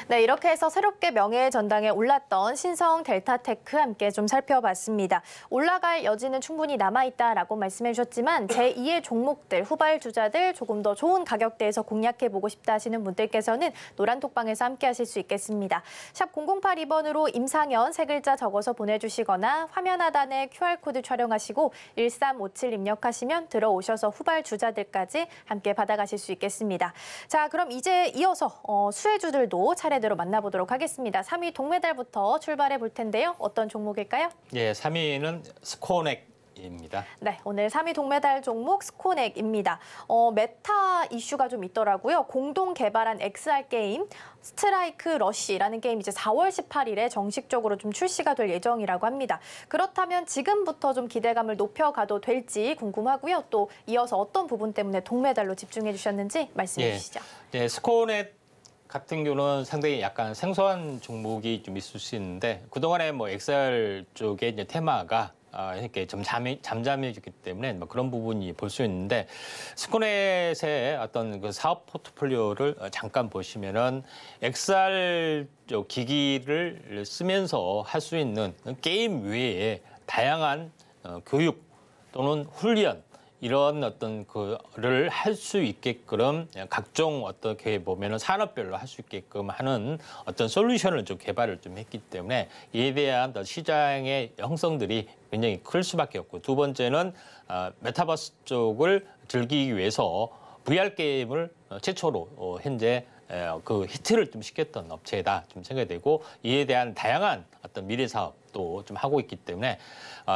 네, 이렇게 해서 새롭게 명예의 전당에 올랐던 신성 델타테크 함께 좀 살펴봤습니다. 올라갈 여지는 충분히 남아있다라고 말씀해 주셨지만 제2의 종목들, 후발 주자들 조금 더 좋은 가격대에서 공략해보고 싶다 하시는 분들께서는 노란톡방에서 함께 하실 수 있겠습니다. 샵 0082번으로 임상현 세 글자 적어서 보내주시거나 화면 하단에 QR코드 촬영하시고 1357 입력하시면 들어오셔서 후발 주자들까지 함께 받아가실 수 있겠습니다. 자, 그럼 이제 이어서 수혜주들도 차례대로 만나보도록 하겠습니다. 3위 동메달부터 출발해 볼 텐데요. 어떤 종목일까요? 예, 3위는 스코넥입니다. 네, 오늘 3위 동메달 종목 스코넥입니다. 메타 이슈가 좀 있더라고요. 공동 개발한 XR 게임 스트라이크 러쉬라는 게임 이제 4월 18일에 정식적으로 좀 출시가 될 예정이라고 합니다. 그렇다면 지금부터 좀 기대감을 높여가도 될지 궁금하고요. 또 이어서 어떤 부분 때문에 동메달로 집중해 주셨는지 말씀해 주시죠. 네, 스코넥 같은 경우는 상당히 약간 생소한 종목이 좀 있을 수 있는데 그동안에 뭐 XR 쪽의 이제 테마가 이렇게 좀 잠잠해졌기 때문에 뭐 그런 부분이 볼 수 있는데 스코넷의 어떤 그 사업 포트폴리오를 잠깐 보시면은 XR 쪽 기기를 쓰면서 할 수 있는 게임 외에 다양한 교육 또는 훈련 이런 어떤 그를 할 수 있게끔 각종 어떻게 보면은 산업별로 할 수 있게끔 하는 어떤 솔루션을 좀 개발을 좀 했기 때문에 이에 대한 시장의 형성들이 굉장히 클 수밖에 없고 두 번째는 메타버스 쪽을 즐기기 위해서 VR 게임을 최초로 현재 그 히트를 좀 시켰던 업체다 좀 생각이 되고 이에 대한 다양한 어떤 미래 사업도 좀 하고 있기 때문에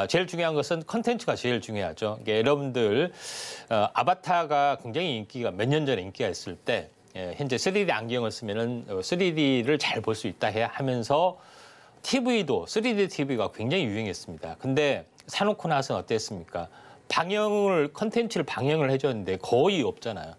제일 중요한 것은 컨텐츠가 제일 중요하죠. 여러분들 아바타가 굉장히 인기가 몇 년 전에 인기가 있을 때 현재 3D 안경을 쓰면은 3D를 잘 볼 수 있다 하면서 TV도 3D TV가 굉장히 유행했습니다. 근데 사놓고 나서 어땠습니까? 컨텐츠를 방영을 해줬는데 거의 없잖아요.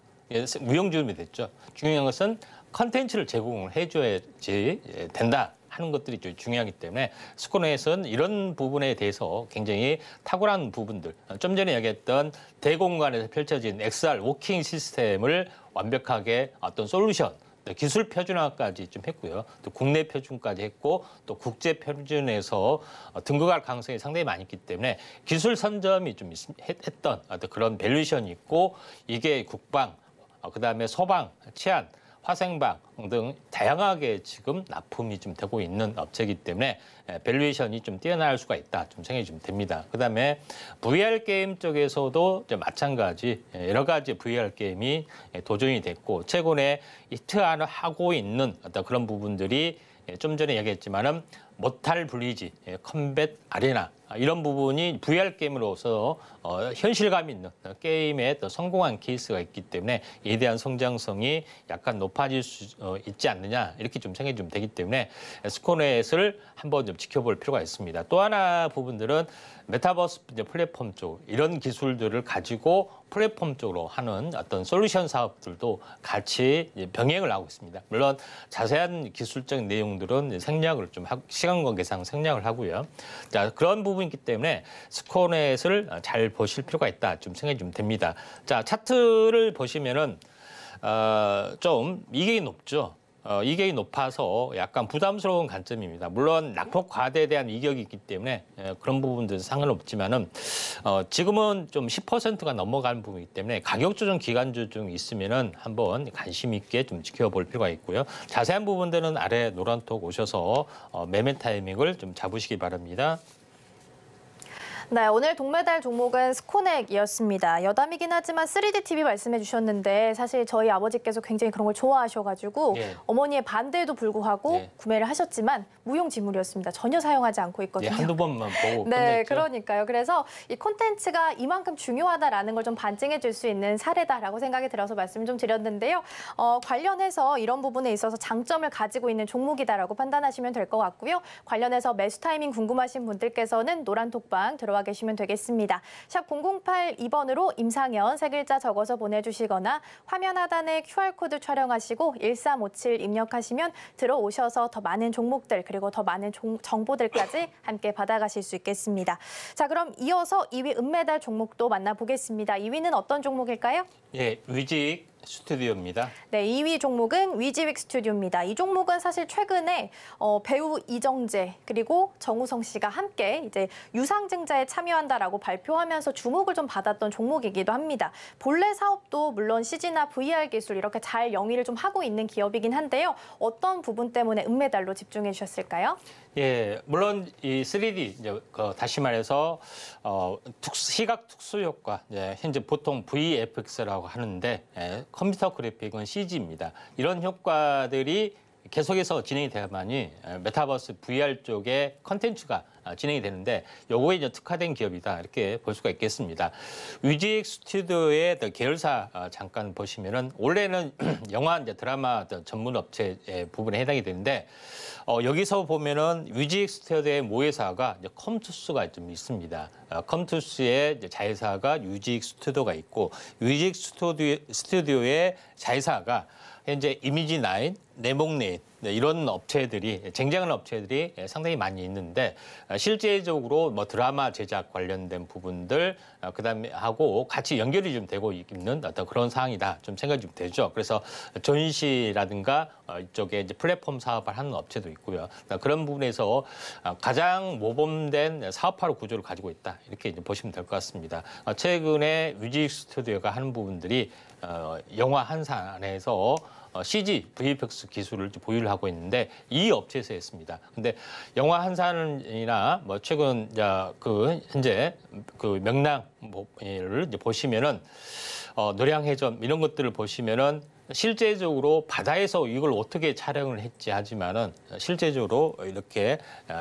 무용지물이 됐죠. 중요한 것은 컨텐츠를 제공을 해줘야지 된다 하는 것들이 좀 중요하기 때문에 스코넷은 이런 부분에 대해서 굉장히 탁월한 부분들, 좀 전에 얘기했던 대공간에서 펼쳐진 XR 워킹 시스템을 완벽하게 어떤 솔루션, 기술 표준화까지 좀 했고요. 또 국내 표준까지 했고 또 국제 표준에서 등극할 가능성이 상당히 많이 있기 때문에 기술 선점이 좀 했던 어떤 그런 밸류에이션이 있고 이게 국방, 그다음에 소방, 치안, 화생방 등 다양하게 지금 납품이 좀 되고 있는 업체이기 때문에 밸류에이션이 좀 뛰어날 수가 있다 좀 생각이 좀 됩니다. 그다음에 VR 게임 쪽에서도 마찬가지 여러 가지 VR 게임이 도전이 됐고 최근에 히트하고 있는 어떤 그런 부분들이 좀 전에 얘기했지만은 모탈 블리지, 컴뱃 아레나 이런 부분이 VR 게임으로서 현실감 있는 게임에 또 성공한 케이스가 있기 때문에 이에 대한 성장성이 약간 높아질 수 있지 않느냐 이렇게 좀 생각이 좀 되기 때문에 스코넷을 한번 좀 지켜볼 필요가 있습니다. 또 하나 부분들은 메타버스 플랫폼 쪽 이런 기술들을 가지고 플랫폼 쪽으로 하는 어떤 솔루션 사업들도 같이 병행을 하고 있습니다. 물론 자세한 기술적 내용들은 생략을 좀 하고 시간 관계상 생략을 하고요. 자, 그런 부분이기 때문에 스코넷을 잘 보실 필요가 있다 좀 생각이 좀 됩니다. 자, 차트를 보시면은 좀 이게 높죠. 이격이 높아서 약간 부담스러운 관점입니다. 물론 낙폭 과대에 대한 이격이 있기 때문에 그런 부분들은 상관없지만은 지금은 좀 10%가 넘어가는 부분이기 때문에 가격 조정 기간 조정이 있으면은 한번 관심 있게 좀 지켜볼 필요가 있고요. 자세한 부분들은 아래 노란톡 오셔서 매매 타이밍을 좀 잡으시기 바랍니다. 네, 오늘 동메달 종목은 스코넥이었습니다. 여담이긴 하지만 3D TV 말씀해 주셨는데 사실 저희 아버지께서 굉장히 그런 걸 좋아하셔가지고 예. 어머니의 반대에도 불구하고 예. 구매를 하셨지만 무용지물이었습니다. 전혀 사용하지 않고 있거든요. 한두 번만 보고 네, 끝냈죠. 그러니까요. 그래서 이 콘텐츠가 이만큼 중요하다라는 걸 좀 반증해 줄 수 있는 사례다라고 생각이 들어서 말씀 좀 드렸는데요. 관련해서 이런 부분에 있어서 장점을 가지고 있는 종목이다라고 판단하시면 될 것 같고요. 관련해서 매수 타이밍 궁금하신 분들께서는 노란톡방 들어와 계시면 되겠습니다. 샵 0082번으로 임상현 세 글자 적어서 보내주시거나 화면 하단에 QR코드 촬영하시고 1357 입력하시면 들어오셔서 더 많은 종목들 그리고 더 많은 정보들까지 함께 받아가실 수 있겠습니다. 자, 그럼 이어서 2위 은메달 종목도 만나보겠습니다. 2위는 어떤 종목일까요? 예, 위직 스튜디오입니다. 네, 2위 종목은 위지윅 스튜디오입니다. 이 종목은 사실 최근에 배우 이정재 그리고 정우성 씨가 함께 이제 유상증자에 참여한다라고 발표하면서 주목을 좀 받았던 종목이기도 합니다. 본래 사업도 물론 CG나 VR 기술 이렇게 잘 영위를 좀 하고 있는 기업이긴 한데요. 어떤 부분 때문에 은메달로 집중해 주셨을까요? 예, 물론 이 3D 이제 다시 말해서 시각 특수 효과, 현재 보통 VFX라고 하는데 컴퓨터 그래픽은 CG입니다. 이런 효과들이 계속해서 진행이 돼야만이 메타버스 VR 쪽의 컨텐츠가 진행이 되는데 요거에 이제 특화된 기업이다 이렇게 볼 수가 있겠습니다. 위직 스튜디오의 계열사 잠깐 보시면은 원래는 영화 이제 드라마 전문 업체 부분에 해당이 되는데 여기서 보면은 위직 스튜디오의 모회사가 이제 컴투스가 좀 있습니다. 컴투스의 이제 자회사가 위직 스튜디오가 있고 위직 스튜디오의 자회사가 현재 이미지9, 네몽네잇 이런 업체들이 쟁쟁한 업체들이 상당히 많이 있는데 실제적으로 뭐 드라마 제작 관련된 부분들 그다음에 하고 같이 연결이 좀 되고 있는 어떤 그런 상황이다 좀 생각이 좀 되죠. 그래서 전시라든가 이쪽에 이제 플랫폼 사업을 하는 업체도 있고요. 그런 부분에서 가장 모범된 사업화로 구조를 가지고 있다 이렇게 이제 보시면 될 것 같습니다. 최근에 위직 스튜디오가 하는 부분들이 영화 한산에서 CG, VFX 기술을 보유를 하고 있는데 이 업체에서 했습니다. 근데 영화 한산이나 뭐 최근 현재 그 명랑을 이제 보시면은 노량해점 이런 것들을 보시면은 실제적으로 바다에서 이걸 어떻게 촬영을 했지 하지만은 실제적으로 이렇게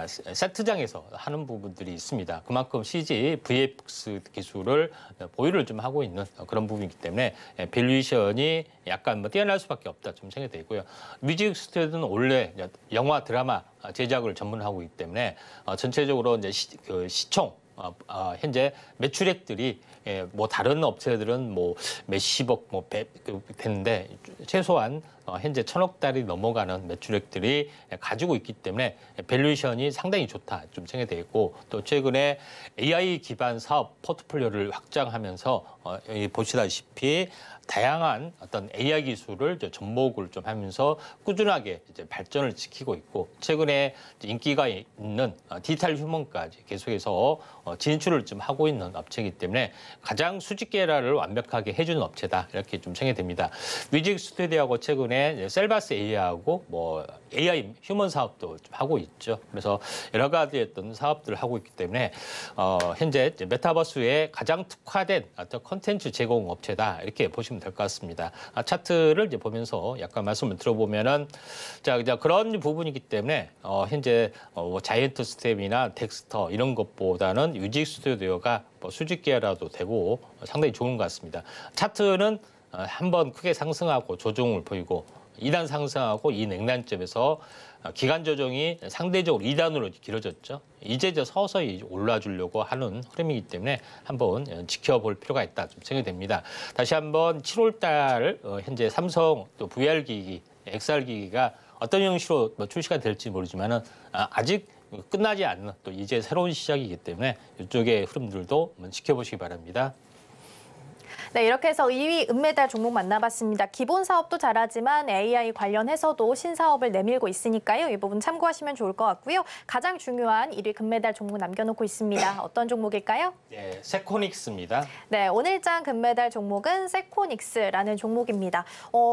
세트장에서 하는 부분들이 있습니다. 그만큼 CG, VFX 기술을 보유를 좀 하고 있는 그런 부분이기 때문에 밸류에이션이 약간 뭐 뛰어날 수밖에 없다 좀 생각이 되고요. 뮤직 스튜디오는 원래 영화, 드라마 제작을 전문하고 있기 때문에 전체적으로 이제 시총 현재 매출액들이 뭐 다른 업체들은 뭐 몇십억 뭐 되는데 최소한 현재 1,000억 달이 넘어가는 매출액들이 가지고 있기 때문에 밸류에이션이 상당히 좋다 좀 생각이 되어 있고 또 최근에 AI 기반 사업 포트폴리오를 확장하면서 보시다시피 다양한 어떤 AI 기술을 접목을 좀 하면서 꾸준하게 이제 발전을 지키고 있고 최근에 인기가 있는 디지털 휴먼까지 계속해서 진출을 좀 하고 있는 업체이기 때문에 가장 수직 계라를 완벽하게 해주는 업체다 이렇게 좀 생각이 됩니다. 위직 스튜디오하고 최근에 셀바스 AI하고 뭐 AI 휴먼 사업도 좀 하고 있죠. 그래서 여러 가지 어떤 사업들을 하고 있기 때문에 현재 메타버스에 가장 특화된 어떤 콘텐츠 제공 업체다 이렇게 보시면 될 것 같습니다. 차트를 이제 보면서 약간 말씀을 들어보면은 자 그런 부분이기 때문에 현재 자이언트 스텝이나 덱스터 이런 것보다는 위직 스튜디오가 뭐 수직 계열화도 되고 상당히 좋은 것 같습니다. 차트는 한번 크게 상승하고 조정을 보이고 2단 상승하고 이 냉단점에서 기간 조정이 상대적으로 2단으로 길어졌죠. 이제 서서히 올라주려고 하는 흐름이기 때문에 한번 지켜볼 필요가 있다 좀 생각이 됩니다. 다시 한번 7월 달 현재 삼성 또 VR 기기, XR 기기가 어떤 형식으로 출시가 될지 모르지만은 아직 끝나지 않는 또 이제 새로운 시작이기 때문에 이쪽의 흐름들도 한번 지켜보시기 바랍니다. 네, 이렇게 해서 2위 은메달 종목 만나봤습니다. 기본 사업도 잘하지만 AI 관련해서도 신사업을 내밀고 있으니까요. 이 부분 참고하시면 좋을 것 같고요. 가장 중요한 1위 금메달 종목 남겨놓고 있습니다. 어떤 종목일까요? 네, 세코닉스입니다. 네, 오늘장 금메달 종목은 세코닉스라는 종목입니다.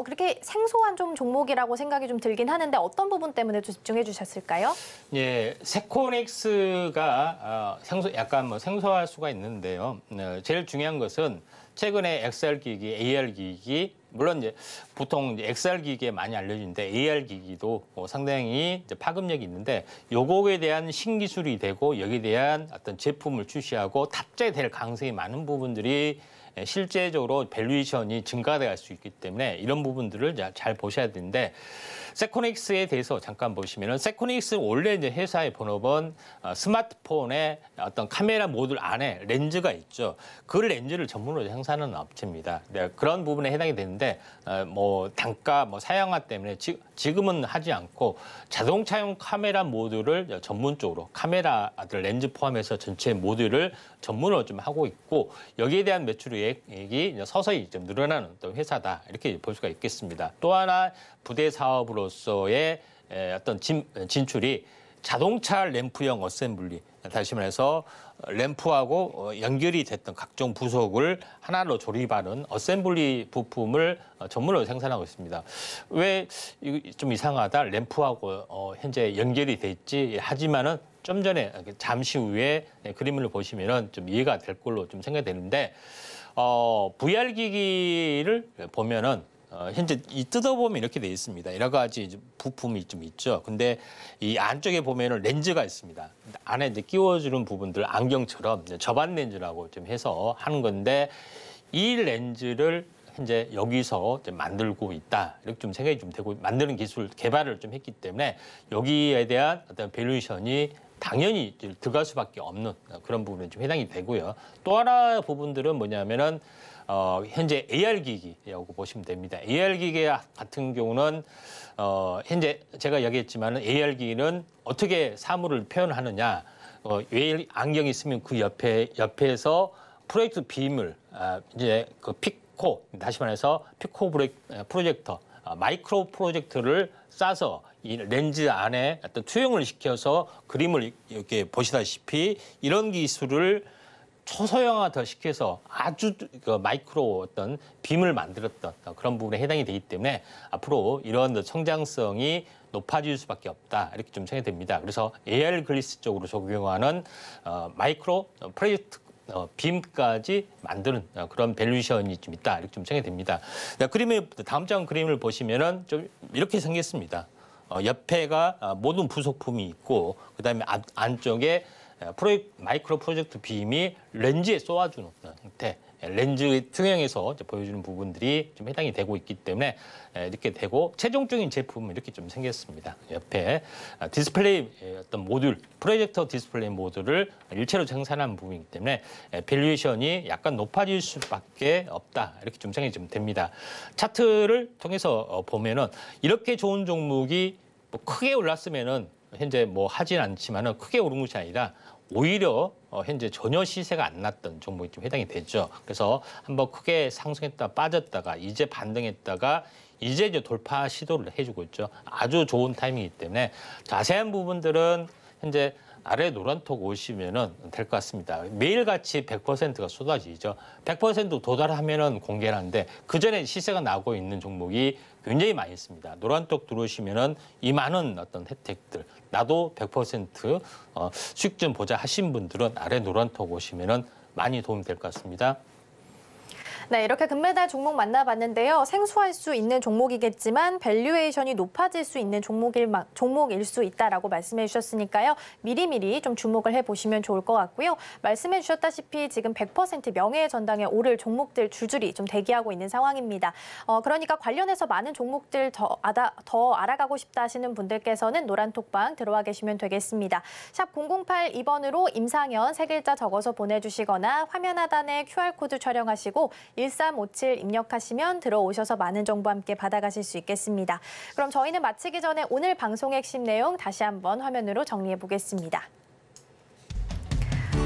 그렇게 생소한 좀 종목이라고 생각이 좀 들긴 하는데 어떤 부분 때문에 좀 집중해 주셨을까요? 예, 세코닉스가 약간 뭐 생소할 수가 있는데요. 제일 중요한 것은 최근에 XR 기기, AR 기기, 물론 이제 보통 이제 XR 기기에 많이 알려지는데 AR 기기도 상당히 이제 파급력이 있는데 요거에 대한 신기술이 되고 여기에 대한 어떤 제품을 출시하고 탑재될 가능성이 많은 부분들이 실제적으로 밸류에이션이 증가될 수 있기 때문에 이런 부분들을 잘 보셔야 되는데 세코닉스에 대해서 잠깐 보시면은 세코닉스 원래 이제 회사의 본업은 스마트폰의 어떤 카메라 모듈 안에 렌즈가 있죠. 그 렌즈를 전문으로 생산하는 업체입니다. 네, 그런 부분에 해당이 되는데 뭐 단가, 뭐 사양화 때문에 지금은 하지 않고 자동차용 카메라 모듈을 전문적으로 카메라들 렌즈 포함해서 전체 모듈을 전문으로 좀 하고 있고 여기에 대한 매출액이 서서히 좀 늘어나는 어떤 회사다 이렇게 볼 수가 있겠습니다. 또 하나 부대 사업으로서의 어떤 진출이 자동차 램프형 어셈블리, 다시 말해서 램프하고 연결이 됐던 각종 부속을 하나로 조립하는 어셈블리 부품을 전문으로 생산하고 있습니다. 왜 좀 이상하다, 램프하고 현재 연결이 돼 있지 하지만은 좀 전에 잠시 후에 그림을 보시면은 좀 이해가 될 걸로 좀 생각이 되는데 VR 기기를 보면은 현재 뜯어보면 이렇게 돼 있습니다. 여러 가지 부품이 좀 있죠. 근데 이 안쪽에 보면은 렌즈가 있습니다. 안에 이제 끼워주는 부분들 안경처럼 이제 접안 렌즈라고 좀 해서 하는 건데 이 렌즈를 현재 여기서 이제 만들고 있다. 이렇게 좀 생각이 좀 되고 만드는 기술 개발을 좀 했기 때문에 여기에 대한 어떤 밸류에이션이 당연히 들어갈 수밖에 없는 그런 부분에 좀 해당이 되고요. 또 하나 부분들은 뭐냐면은 현재 AR 기기라고 보시면 됩니다. AR 기기 같은 경우는 현재 제가 얘기했지만은 AR 기기는 어떻게 사물을 표현하느냐. AR 안경이 있으면 그 옆에서 프로젝트 빔을 이제 그 피코, 다시 말해서 피코 프로젝터, 마이크로 프로젝터를 싸서 이 렌즈 안에 어떤 투영을 시켜서 그림을 이렇게 보시다시피 이런 기술을 초소형화 더 시켜서 아주 그 마이크로 어떤 빔을 만들었던 그런 부분에 해당이 되기 때문에 앞으로 이런 성장성이 높아질 수밖에 없다 이렇게 좀 생각이 됩니다. 그래서 AR 글리스 쪽으로 적용하는 마이크로 프로젝트 빔까지 만드는 그런 밸류에이션이 좀 있다 이렇게 좀 생각이 됩니다. 그림의 다음 장 그림을 보시면은 좀 이렇게 생겼습니다. 옆에가 모든 부속품이 있고 그다음에 안쪽에 마이크로 프로젝트 빔이 렌즈에 쏘아주는 형태, 렌즈 투영해서 보여주는 부분들이 좀 해당이 되고 있기 때문에 이렇게 되고 최종적인 제품은 이렇게 좀 생겼습니다. 옆에 디스플레이 어떤 모듈, 프로젝터 디스플레이 모듈을 일체로 생산한 부분이기 때문에 밸류에이션이 약간 높아질 수밖에 없다 이렇게 좀 생각이 좀 됩니다. 차트를 통해서 보면은 이렇게 좋은 종목이 뭐 크게 올랐으면은 현재 뭐 하진 않지만은 크게 오른 것이 아니라 오히려 현재 전혀 시세가 안 났던 종목이 좀 해당이 되죠. 그래서 한번 크게 상승했다 빠졌다가 이제 반등했다가 이제 돌파 시도를 해주고 있죠. 아주 좋은 타이밍이기 때문에 자세한 부분들은 현재 아래 노란톡 오시면은 될 것 같습니다. 매일같이 100%가 쏟아지죠. 100% 도달하면은 공개를 하는데 그 전에 시세가 나고 있는 종목이 굉장히 많이 있습니다. 노란톡 들어오시면은 이 많은 어떤 혜택들, 나도 100% 수익 좀 보자 하신 분들은 아래 노란톡 오시면은 많이 도움이 될 것 같습니다. 네, 이렇게 금메달 종목 만나봤는데요. 생소할 수 있는 종목이겠지만 밸류에이션이 높아질 수 있는 종목일 수 있다라고 말씀해 주셨으니까요. 미리미리 좀 주목을 해보시면 좋을 것 같고요. 말씀해 주셨다시피 지금 100% 명예의 전당에 오를 종목들 줄줄이 좀 대기하고 있는 상황입니다. 그러니까 관련해서 많은 종목들 더 알아가고 싶다 하시는 분들께서는 노란톡방 들어와 계시면 되겠습니다. 샵 0082번으로 임상현 세 글자 적어서 보내주시거나 화면 하단에 QR코드 촬영하시고 1357 입력하시면 들어오셔서 많은 정보 함께 받아가실 수 있겠습니다. 그럼 저희는 마치기 전에 오늘 방송 핵심 내용 다시 한번 화면으로 정리해 보겠습니다.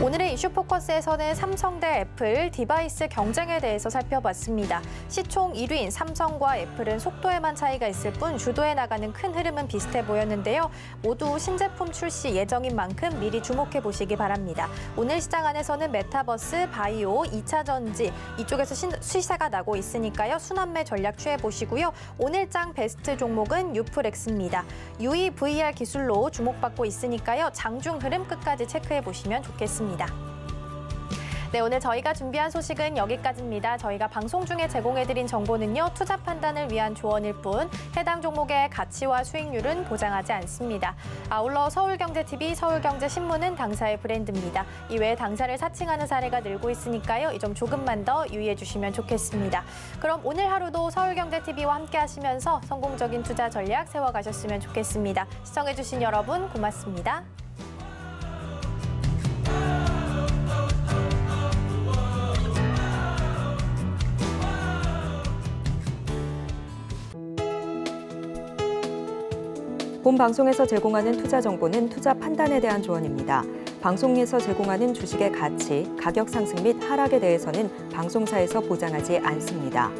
오늘의 이슈 포커스에서는 삼성 대 애플 디바이스 경쟁에 대해서 살펴봤습니다. 시총 1위인 삼성과 애플은 속도에만 차이가 있을 뿐 주도해 나가는 큰 흐름은 비슷해 보였는데요. 모두 신제품 출시 예정인 만큼 미리 주목해 보시기 바랍니다. 오늘 시장 안에서는 메타버스, 바이오, 2차 전지 이쪽에서 시세가 나고 있으니까요. 순환매 전략 취해 보시고요. 오늘장 베스트 종목은 유플엑스입니다. UE VR 기술로 주목받고 있으니까요. 장중 흐름 끝까지 체크해 보시면 좋겠습니다. 네, 오늘 저희가 준비한 소식은 여기까지입니다. 저희가 방송 중에 제공해드린 정보는요, 투자 판단을 위한 조언일 뿐 해당 종목의 가치와 수익률은 보장하지 않습니다. 아울러 서울경제TV, 서울경제신문은 당사의 브랜드입니다. 이외에 당사를 사칭하는 사례가 늘고 있으니까요, 이 점 조금만 더 유의해 주시면 좋겠습니다. 그럼 오늘 하루도 서울경제TV와 함께 하시면서 성공적인 투자 전략 세워가셨으면 좋겠습니다. 시청해주신 여러분 고맙습니다. 본 방송에서 제공하는 투자 정보는 투자 판단에 대한 조언입니다. 방송에서 제공하는 주식의 가치, 가격 상승 및 하락에 대해서는 방송사에서 보장하지 않습니다.